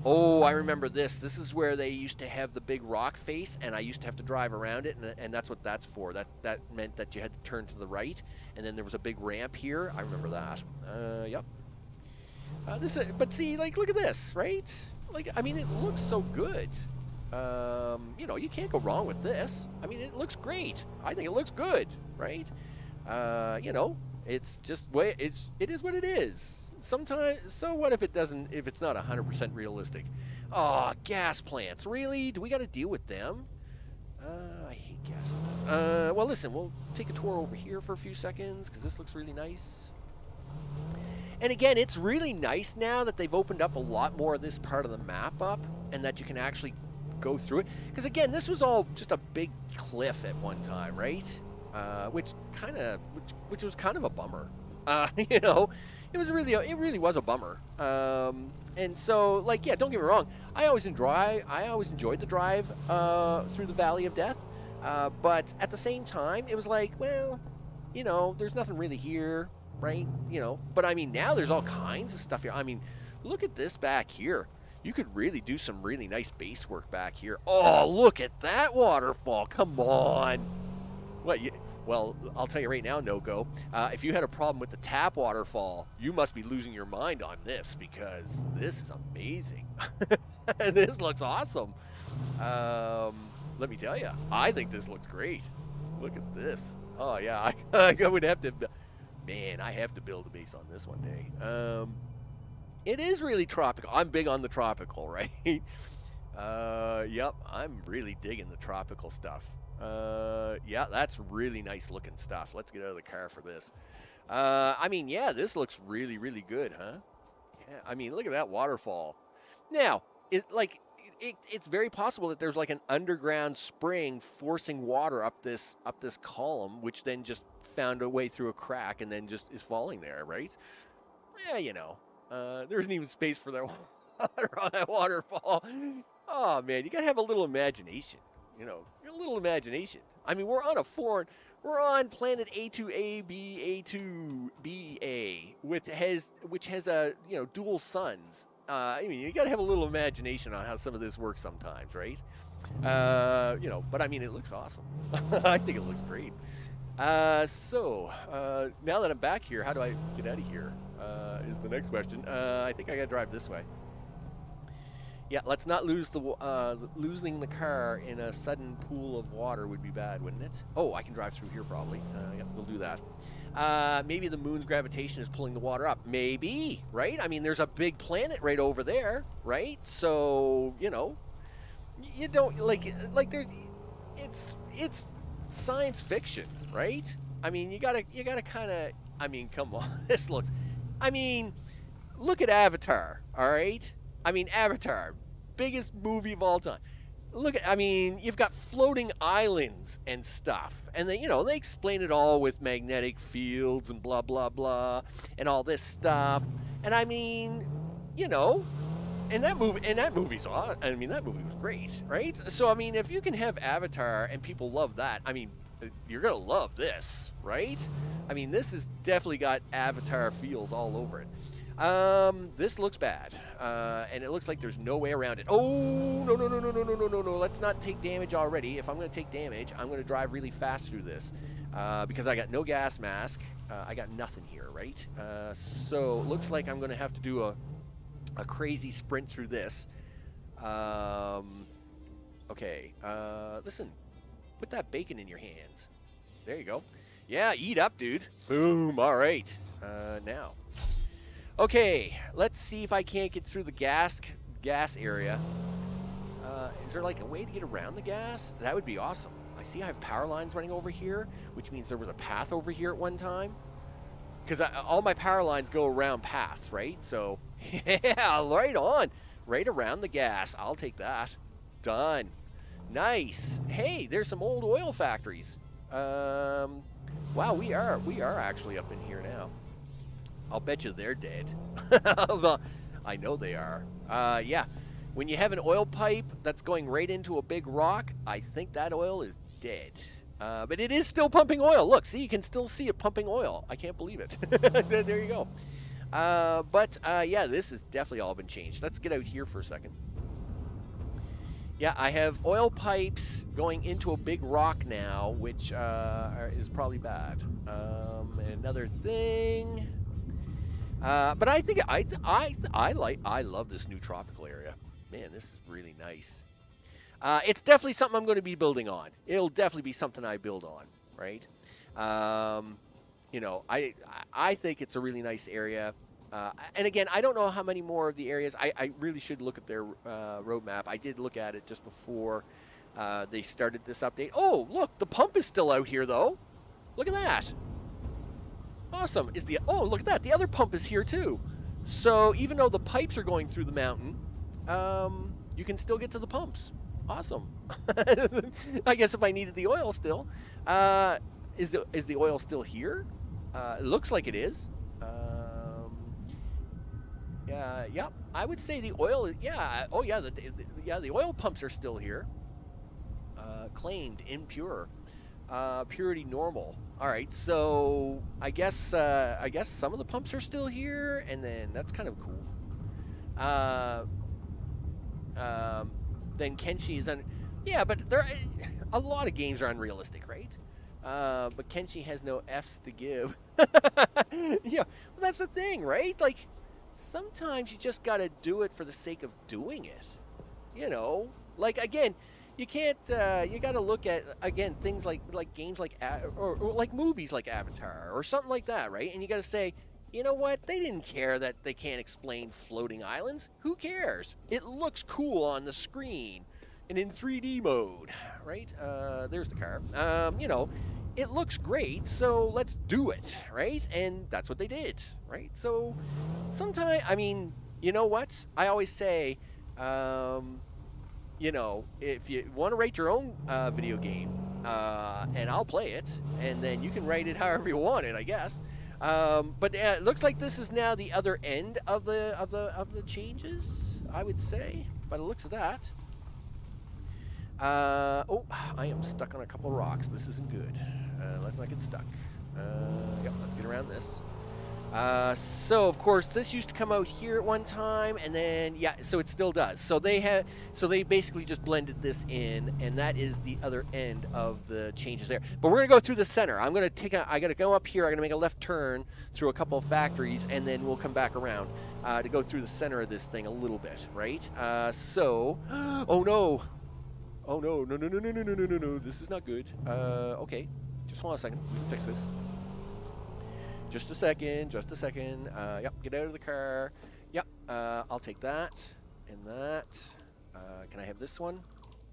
Oh, I remember this. This is where they used to have the big rock face, and I used to have to drive around it, and that's what that's for. That meant that you had to turn to the right, and then there was a big ramp here. I remember that. Yep. But see, like, look at this, right? Like, I mean, it looks so good. You know, you can't go wrong with this. I mean, it looks great. I think it looks good, right? You know, it's just it is what it is. Sometimes, so what if it's not 100% realistic? Oh, gas plants, really? Do we got to deal with them? I hate gas plants. Well, listen, we'll take a tour over here for a few seconds because this looks really nice. And again, it's really nice now that they've opened up a lot more of this part of the map up and that you can actually go through it. Because again, this was all just a big cliff at one time, right? Which was kind of a bummer. You know, it really was a bummer. And so, like, yeah, don't get me wrong. I always enjoyed the drive through the Valley of Death. But at the same time, it was like, well, you know, there's nothing really here, right? You know, but I mean, now there's all kinds of stuff here. I mean, look at this back here. You could really do some really nice base work back here. Oh, look at that waterfall. Come on. Well, I'll tell you right now, No-Go. If you had a problem with the tap waterfall, you must be losing your mind on this because this is amazing. This looks awesome. Let me tell you, I think this looks great. Look at this. Oh, yeah. I would have to... Man, I have to build a base on this one day. It is really tropical. I'm big on the tropical, right? Yep, I'm really digging the tropical stuff. Yeah, that's really nice looking stuff. Let's get out of the car for this. I mean, yeah, this looks really, really good, huh? Yeah, I mean, look at that waterfall. Now, it's very possible that there's like an underground spring forcing water up this column, which then just found a way through a crack and then just is falling there, right? Yeah, you know. There isn't even space for that water on that waterfall. Oh, man, you got to have a little imagination, you know, a little imagination. I mean, we're on planet A2AB, A2BA, which has a, you know, dual suns. I mean, you got to have a little imagination on how some of this works sometimes, right? You know, but I mean, it looks awesome. I think it looks great. So now that I'm back here, how do I get out of here? Is the next question. I think I got to drive this way. Yeah, let's not lose losing the car in a sudden pool of water would be bad, wouldn't it? Oh, I can drive through here probably. Yeah, we'll do that. Maybe the moon's gravitation is pulling the water up. Maybe, right? I mean, there's a big planet right over there, right? So, you know, you don't like there's it's science fiction, right? I mean, you gotta kind of. I mean, come on, this looks. I mean, look at Avatar, all right? I mean, Avatar, biggest movie of all time. Look at, I mean, you've got floating islands and stuff. And they, you know, they explain it all with magnetic fields and blah, blah, blah, and all this stuff. And I mean, you know, and that movie's awesome. I mean, that movie was great, right? So, I mean, if you can have Avatar and people love that, I mean, you're going to love this, right? I mean, this has definitely got Avatar feels all over it. This looks bad, and it looks like there's no way around it. Oh, no, no, no, no, no, no, no, no, no. Let's not take damage already. If I'm going to take damage, I'm going to drive really fast through this, because I got no gas mask. I got nothing here, right? So it looks like I'm going to have to do a crazy sprint through this. Okay, listen, put that bacon in your hands. There you go. Yeah, eat up, dude. Boom, all right. Now. Okay, let's see if I can't get through the gas area. Is there like a way to get around the gas? That would be awesome. I see I have power lines running over here, which means there was a path over here at one time. Because all my power lines go around paths, right? So, yeah, right on. Right around the gas. I'll take that. Done. Nice. Hey, there's some old oil factories. Wow, we are actually up in here now. I'll bet you they're dead. I know they are. Yeah, when you have an oil pipe that's going right into a big rock, I think that oil is dead. But it is still pumping oil. Look, see, you can still see it pumping oil. I can't believe it. There you go. Yeah, this has definitely all been changed. Let's get out here for a second. Yeah, I have oil pipes going into a big rock now, which is probably bad. Another thing. But I think I love this new tropical area. Man, this is really nice. It's definitely something I'm going to be building on. It'll definitely be something I build on, right? You know, I think it's a really nice area. And again, I don't know how many more of the areas. I really should look at their roadmap. I did look at it just before they started this update. Oh, look, the pump is still out here, though. Look at that. Awesome. Oh, look at that. The other pump is here, too. So even though the pipes are going through the mountain, you can still get to the pumps. Awesome. I guess if I needed the oil still. Is the oil still here? It looks like it is. Yeah, I would say the oil. Yeah. Oh, yeah. The oil pumps are still here. Claimed impure. Purity normal. All right. So I guess some of the pumps are still here, and then that's kind of cool. Then Kenshi is yeah, but a lot of games are unrealistic, right? But Kenshi has no F's to give. Yeah, well, that's the thing, right? Like, sometimes you just gotta do it for the sake of doing it. You know, like, again, you can't. You gotta look at, again, things like games like or like movies like Avatar or something like that, right? And you gotta say, you know what? They didn't care that they can't explain floating islands. Who cares? It looks cool on the screen and in 3D mode, right? There's the car. You know, it looks great, so let's do it, right? And that's what they did, right? So sometimes, I mean, you know what? I always say, you know, if you want to write your own video game, and I'll play it, and then you can write it however you want it, I guess. But it looks like this is now the other end of the changes, I would say, by the looks of that. Oh, I am stuck on a couple of rocks. This isn't good. Let's not get stuck. Yep, let's get around this. So of course this used to come out here at one time, and then yeah, so it still does. So they basically just blended this in, and that is the other end of the changes there. But we're gonna go through the center. I gotta go up here. I'm gonna make a left turn through a couple of factories, and then we'll come back around to go through the center of this thing a little bit, right? Oh no, oh no, no, no, no, no, no, no, no, no, no. This is not good. Okay, just hold on a second. We can fix this. Just a second, just a second. Yep, get out of the car. Yep, I'll take that and that. Can I have this one?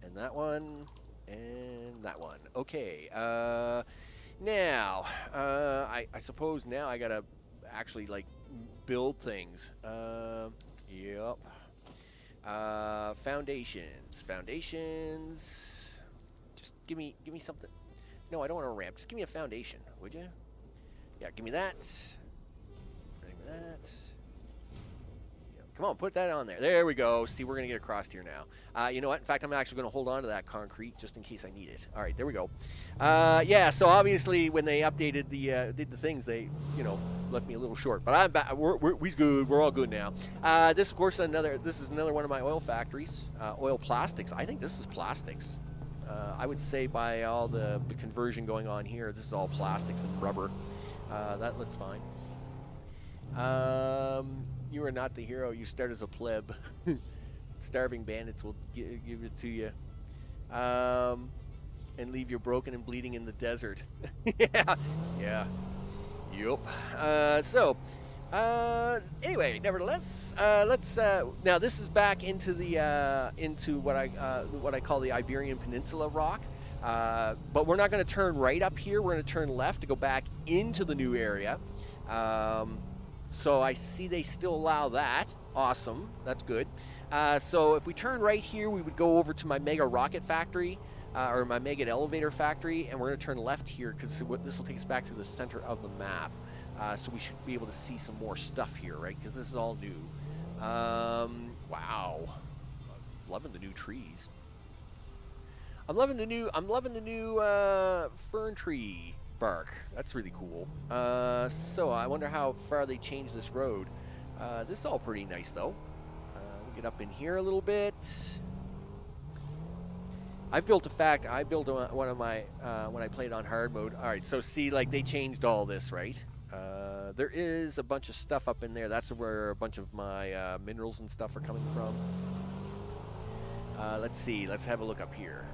And that one? And that one. Okay, now, I suppose now I gotta actually, like, build things. Yep. Foundations. Foundations. Just give me something. No, I don't want a ramp. Just give me a foundation, would you? Yeah, give me that. Give me that. Yeah, come on, put that on there. There we go. See, we're going to get across here now. You know what? In fact, I'm actually going to hold on to that concrete just in case I need it. All right, there we go. Yeah, so obviously when they updated did the things, they, you know, left me a little short. But I'm back. We're good. We're all good now. This, of course, this is another one of my oil factories. Oil plastics. I think this is plastics. I would say by all the conversion going on here, this is all plastics and rubber. That looks fine. You are not the hero. You start as a pleb. Starving bandits will give it to you. And leave you broken and bleeding in the desert. Yeah. Yeah. Yup. Anyway, nevertheless, let's now this is back into the into what I call the Iberian Peninsula rock. But we're not going to turn right up here. We're going to turn left to go back into the new area. So I see they still allow that. Awesome. That's good. So if we turn right here, we would go over to my mega rocket factory, or my mega elevator factory, and we're going to turn left here because this will take us back to the center of the map. So we should be able to see some more stuff here, right? Because this is all new. Wow. Loving the new trees. I'm loving the new fern tree bark. That's really cool. So I wonder how far they changed this road. This is all pretty nice though. We'll get up in here a little bit. I built one of my when I played on hard mode. All right, so see, like they changed all this, right? There is a bunch of stuff up in there. That's where a bunch of my minerals and stuff are coming from. Let's see. Let's have a look up here.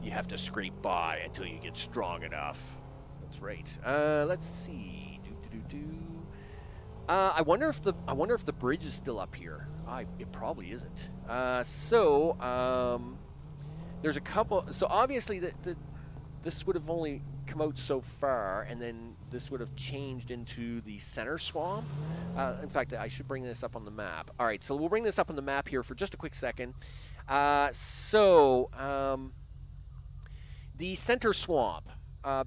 You have to scrape by until you get strong enough. That's right. Let's see. I wonder if the bridge is still up here. It probably isn't. There's a couple. So obviously this would have only come out so far, and then this would have changed into the center swamp. In fact, I should bring this up on the map. All right, so we'll bring this up on the map here for just a quick second. The center swamp,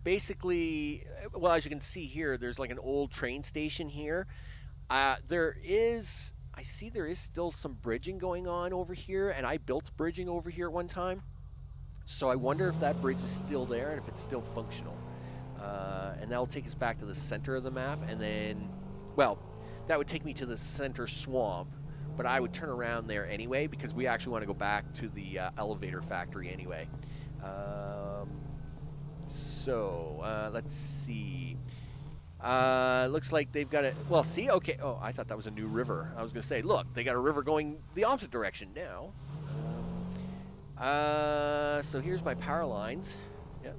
basically, well, as you can see here, there's like an old train station here. I see there is still some bridging going on over here, and I built bridging over here at one time. So I wonder if that bridge is still there and if it's still functional. And that'll take us back to the center of the map, and then, well, that would take me to the center swamp, but I would turn around there anyway because we actually want to go back to the elevator factory anyway. Let's see. Looks like they've got it. Well, see, okay. Oh, I thought that was a new river. I was going to say, look, they got a river going the opposite direction now. So here's my power lines. Yeah,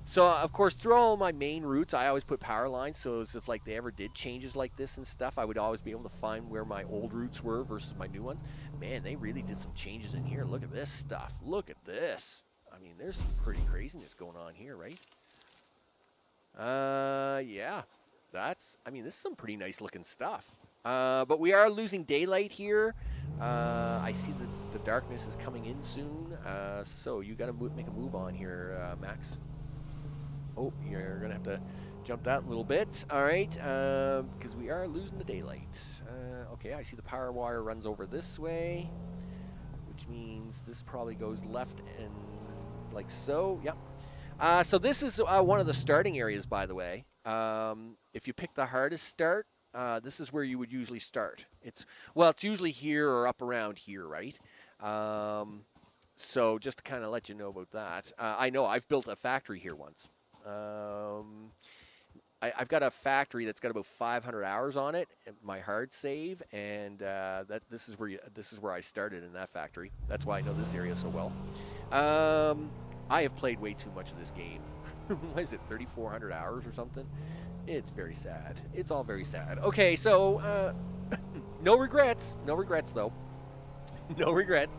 So, of course, through all my main routes, I always put power lines, so as if like they ever did changes like this and stuff, I would always be able to find where my old routes were versus my new ones. Man, they really did some changes in here. Look at this stuff. Look at this. I mean, there's some pretty craziness going on here, right? Yeah. This is some pretty nice looking stuff. But we are losing daylight here. I see the darkness is coming in soon. So you got to make a move on here, Max. Oh, you're going to have to jump that a little bit. All right, because we are losing the daylight. Okay, I see the power wire runs over this way, which means this probably goes left and like so. Yep. So this is one of the starting areas, by the way. If you pick the hardest start, this is where you would usually start. It's usually here or up around here, right? So just to kind of let you know about that. I know I've built a factory here once. I've got a factory that's got about 500 hours on it, my hard save, and this is where I started in that factory. That's why I know this area so well. I have played way too much of this game. What is it, 3,400 hours or something? It's very sad. It's all very sad. Okay, so no regrets. No regrets, though. No regrets.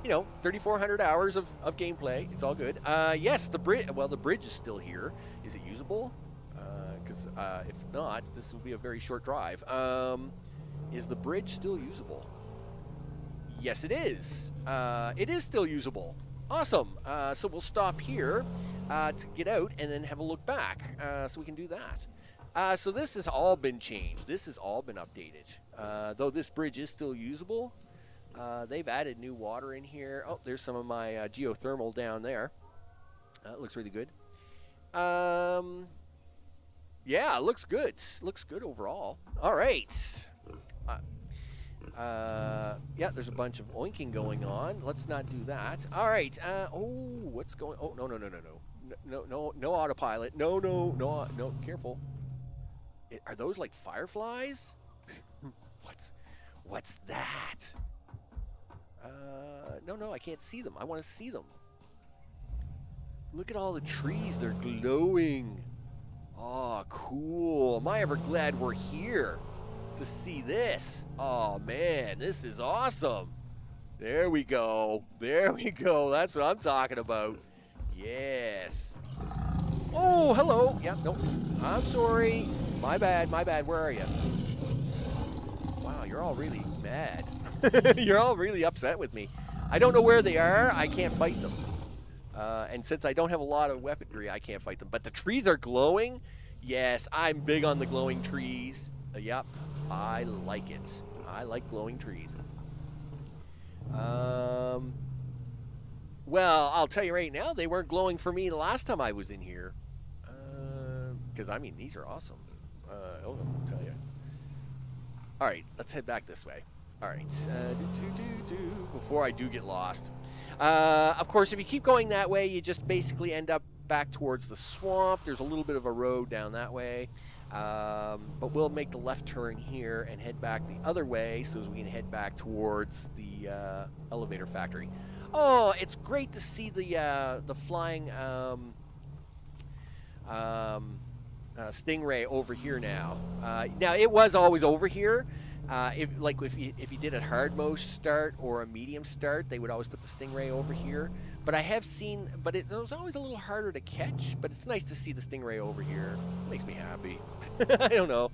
3,400 hours of gameplay. It's all good. Yes, the bridge. Well, the bridge is still here. Is it usable? Because if not, this will be a very short drive. Is the bridge still usable? Yes, it is. It is still usable. Awesome. So we'll stop here to get out and then have a look back. So we can do that. So this has all been changed. This has all been updated. Though this bridge is still usable, they've added new water in here. Oh, there's some of my geothermal down there. It looks really good. Yeah, it looks good. Looks good overall. All right. Yeah, there's a bunch of oinking going on. Let's not do that. All right. What's going? Oh, no autopilot. No. Careful. Are those like fireflies? What's that? No, I can't see them. I want to see them. Look at all the trees. They're glowing. Oh, cool. Am I ever glad we're here to see this? Oh, man, this is awesome. There we go. There we go. That's what I'm talking about. Yes. Oh, hello. Yeah, no. I'm sorry. My bad. Where are you? Wow, you're all really mad. You're all really upset with me. I don't know where they are. I can't fight them. And since I don't have a lot of weaponry, I can't fight them. But the trees are glowing. Yes, I'm big on the glowing trees. Yep, I like it. I like glowing trees. Well, I'll tell you right now, they weren't glowing for me the last time I was in here. Because, I mean, these are awesome. I'll tell you. All right, let's head back this way. All right, before I do get lost. Of course, if you keep going that way, you just basically end up back towards the swamp. There's a little bit of a road down that way. But we'll make the left turn here and head back the other way so we can head back towards the elevator factory. Oh, it's great to see the flying stingray over here now. Now, it was always over here. If you did a hard mode start or a medium start, they would always put the stingray over here. But I have seen, but it was always a little harder to catch. But it's nice to see the stingray over here. It makes me happy. I don't know.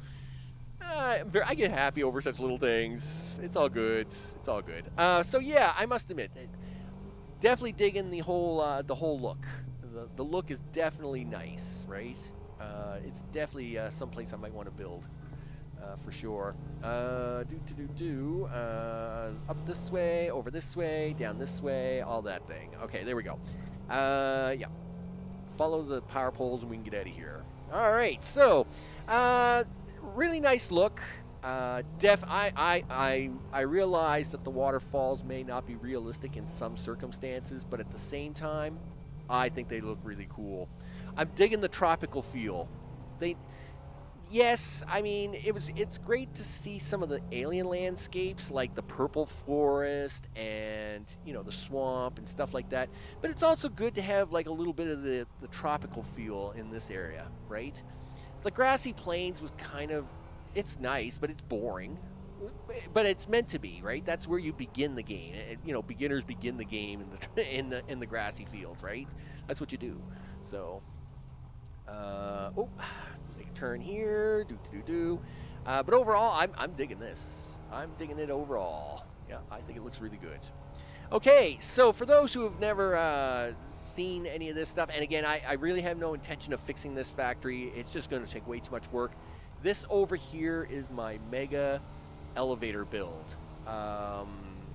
I get happy over such little things. It's all good. It's all good. So yeah, I must admit, definitely digging the whole look. The look is definitely nice, right? It's definitely someplace I might want to build. For sure. Up this way, over this way, down this way, all that thing. Okay, there we go. Yeah. Follow the power poles and we can get out of here. All right, so really nice look. I realize that the waterfalls may not be realistic in some circumstances, but at the same time, I think they look really cool. I'm digging the tropical feel. Yes, I mean, it's great to see some of the alien landscapes, like the purple forest and, the swamp and stuff like that. But it's also good to have, like, a little bit of the tropical feel in this area, right? The grassy plains was kind of, it's nice, but it's boring. But it's meant to be, right? That's where you begin the game. Beginners begin the game in the grassy fields, right? That's what you do. So, make a turn here. But overall, I'm digging this. I'm digging it overall. Yeah, I think it looks really good. Okay, so for those who have never seen any of this stuff, and again, I really have no intention of fixing this factory. It's just going to take way too much work. This over here is my mega elevator build.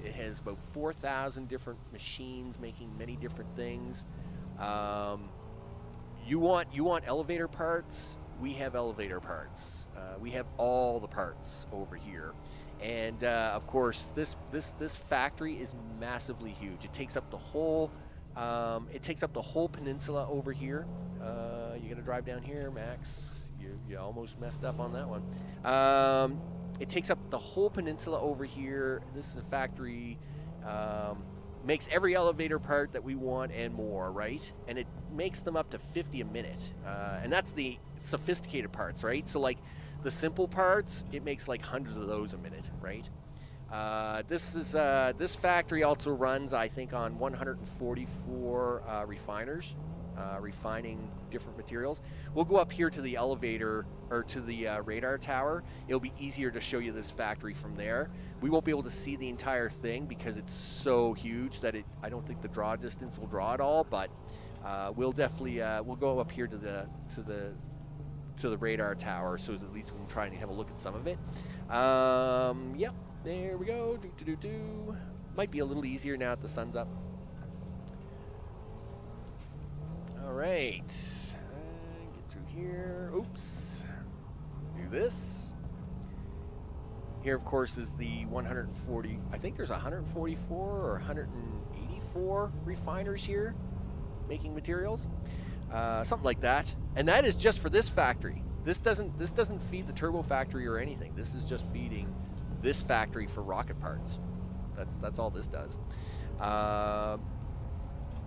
It has about 4,000 different machines making many different things. You want elevator parts? We have elevator parts. We have all the parts over here, and of course this factory is massively huge. It takes up the whole peninsula over here. You gonna drive down here, Max? You almost messed up on that one. It takes up the whole peninsula over here. This is a factory. Makes every elevator part that we want and more, right? And it makes them up to 50 a minute. And that's the sophisticated parts, right? So like the simple parts, it makes like hundreds of those a minute, right? This factory also runs, I think, on 144 refiners, refining different materials. We'll go up here to the elevator, or to the radar tower. It'll be easier to show you this factory from there. We won't be able to see the entire thing because it's so huge that I don't think the draw distance will draw it all, but we'll definitely we'll go up here to the radar tower, so at least we can try and have a look at some of it. Yep, there we go. Might be a little easier now that the sun's up. All right, get through here. Oops, do this. Here, of course, is the 140. I think there's 144 or 184 refiners here making materials, something like that. And that is just for this factory. This doesn't feed the turbo factory or anything. This is just feeding this factory for rocket parts. That's all this does.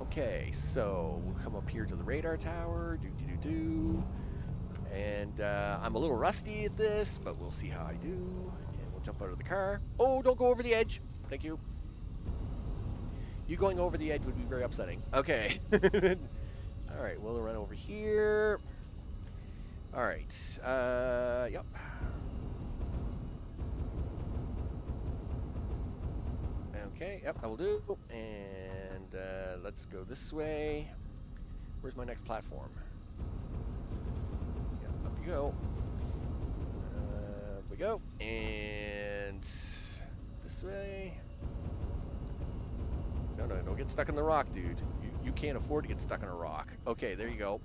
Okay, so we'll come up here to the radar tower. And I'm a little rusty at this, but we'll see how I do. And we'll jump out of the car. Oh, don't go over the edge. Thank you. You going over the edge would be very upsetting. Okay. All right, we'll run over here. All right. Yep. Okay, yep, I will do. And let's go this way. Where's my next platform? Yep, up you go. Up we go. And this way. No, don't get stuck in the rock, dude. You can't afford to get stuck in a rock. Okay, there you go.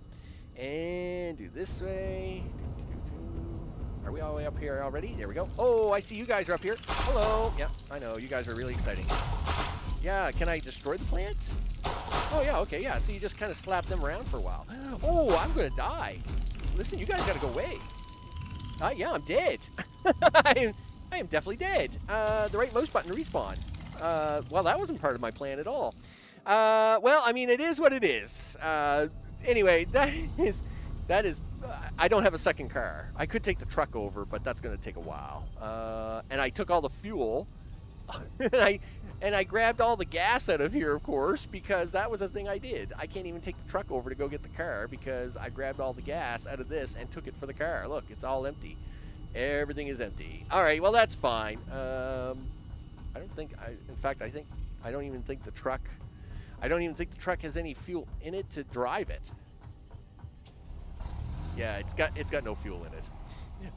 And do this way. Are we all the way up here already? There we go. Oh, I see you guys are up here. Hello. Yep, I know. You guys are really exciting. Yeah, can I destroy the plants? Oh, yeah, okay, yeah. So you just kind of slap them around for a while. Oh, I'm going to die. Listen, you guys got to go away. Yeah, I'm dead. I am definitely dead. The right mouse button to respawn. Well, that wasn't part of my plan at all. Well, I mean, it is what it is. Anyway, that is. I don't have a second car. I could take the truck over, but that's going to take a while. And I took all the fuel, and I grabbed all the gas out of here, of course, because that was a thing I did. I can't even take the truck over to go get the car because I grabbed all the gas out of this and took it for the car. Look, it's all empty. Everything is empty. All right, well, that's fine. I don't think I don't even think the truck has any fuel in it to drive it. Yeah, it's got no fuel in it.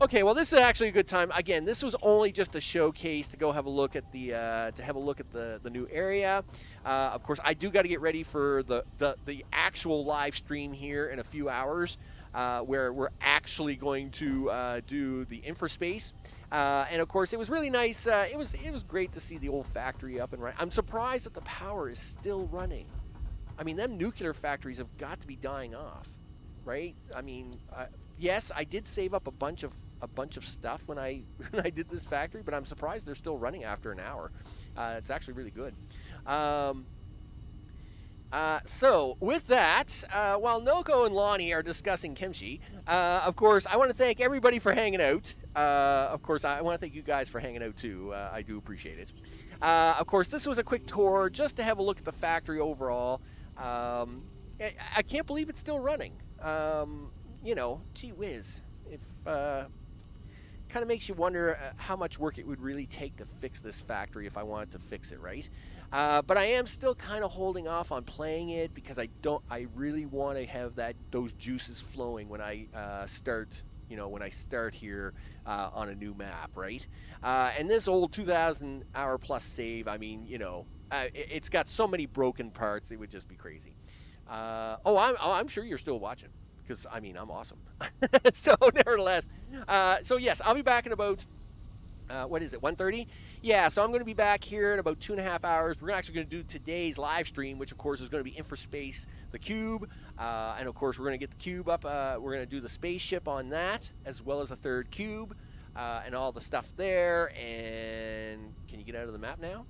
Okay, well, this is actually a good time. Again, this was only just a showcase to go have a look at the new area. Of course, I do got to get ready for the actual live stream here in a few hours, where we're actually going to do the infraspace. And of course, it was really nice. It was great to see the old factory up and running. I'm surprised that the power is still running. I mean, them nuclear factories have got to be dying off, right? I mean, yes, I did save up a bunch of stuff when I did this factory, but I'm surprised they're still running after an hour. It's actually really good. So with that, while Noko and Lonnie are discussing kimchi, of course, I want to thank everybody for hanging out. Of course, I want to thank you guys for hanging out too. I do appreciate it. Of course, this was a quick tour just to have a look at the factory overall. I can't believe it's still running. You know, gee whiz. If kind of makes you wonder how much work it would really take to fix this factory if I wanted to fix it, right? But I am still kind of holding off on playing it because I really want to have those juices flowing when I start here on a new map, right? And this old 2,000 hour plus save, I mean, you know, it's got so many broken parts, it would just be crazy. I'm sure you're still watching. because I mean I'm awesome. So nevertheless, so yes, I'll be back in about what is it, 1:30? Yeah, so I'm going to be back here in about 2.5 hours. We're actually going to do today's live stream, which of course is going to be InfraSpace, the cube, and of course we're going to get the cube up. We're going to do the spaceship on that, as well as a third cube, and all the stuff there. And can you get out of the map now?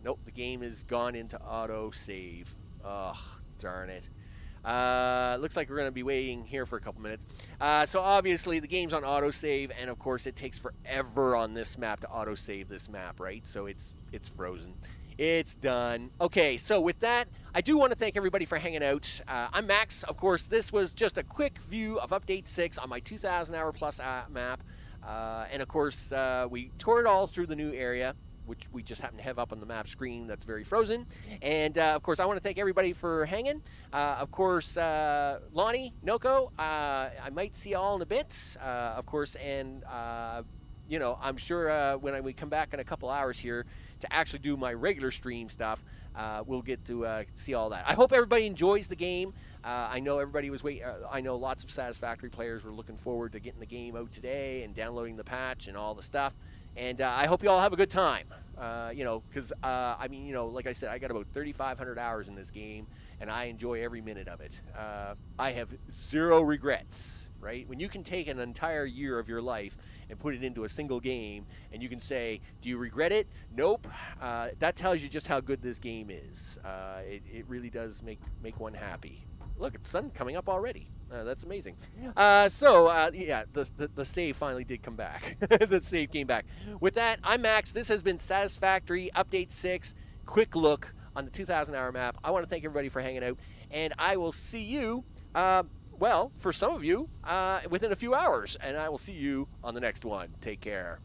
Nope, the game has gone into auto save. Ugh, darn it. Looks like we're going to be waiting here for a couple minutes. So obviously the game's on autosave, and of course it takes forever on this map to autosave this map, right? So it's frozen. It's done. Okay, so with that, I do want to thank everybody for hanging out. I'm Max. Of course, this was just a quick view of Update 6 on my 2,000 hour plus map. And of course, we tore it all through the new area, which we just happen to have up on the map screen that's very frozen. And, of course, I want to thank everybody for hanging. Of course, Lonnie, Noko, I might see y'all in a bit, of course. And, you know, I'm sure when we come back in a couple hours here to actually do my regular stream stuff, we'll get to see all that. I hope everybody enjoys the game. I know everybody was waiting. I know lots of Satisfactory players were looking forward to getting the game out today and downloading the patch and all the stuff. And I hope you all have a good time, you know, because, I mean, you know, like I said, I got about 3,500 hours in this game, and I enjoy every minute of it. I have zero regrets, right? When you can take an entire year of your life and put it into a single game, and you can say, do you regret it? Nope. That tells you just how good this game is. It really does make one happy. Look, it's sun coming up already. That's amazing. Yeah, the save finally did come back. The save came back. With that, I'm Max. This has been Satisfactory Update 6. Quick look on the 2,000 hour map. I want to thank everybody for hanging out, and I will see you, well, for some of you, within a few hours, and I will see you on the next one. Take care.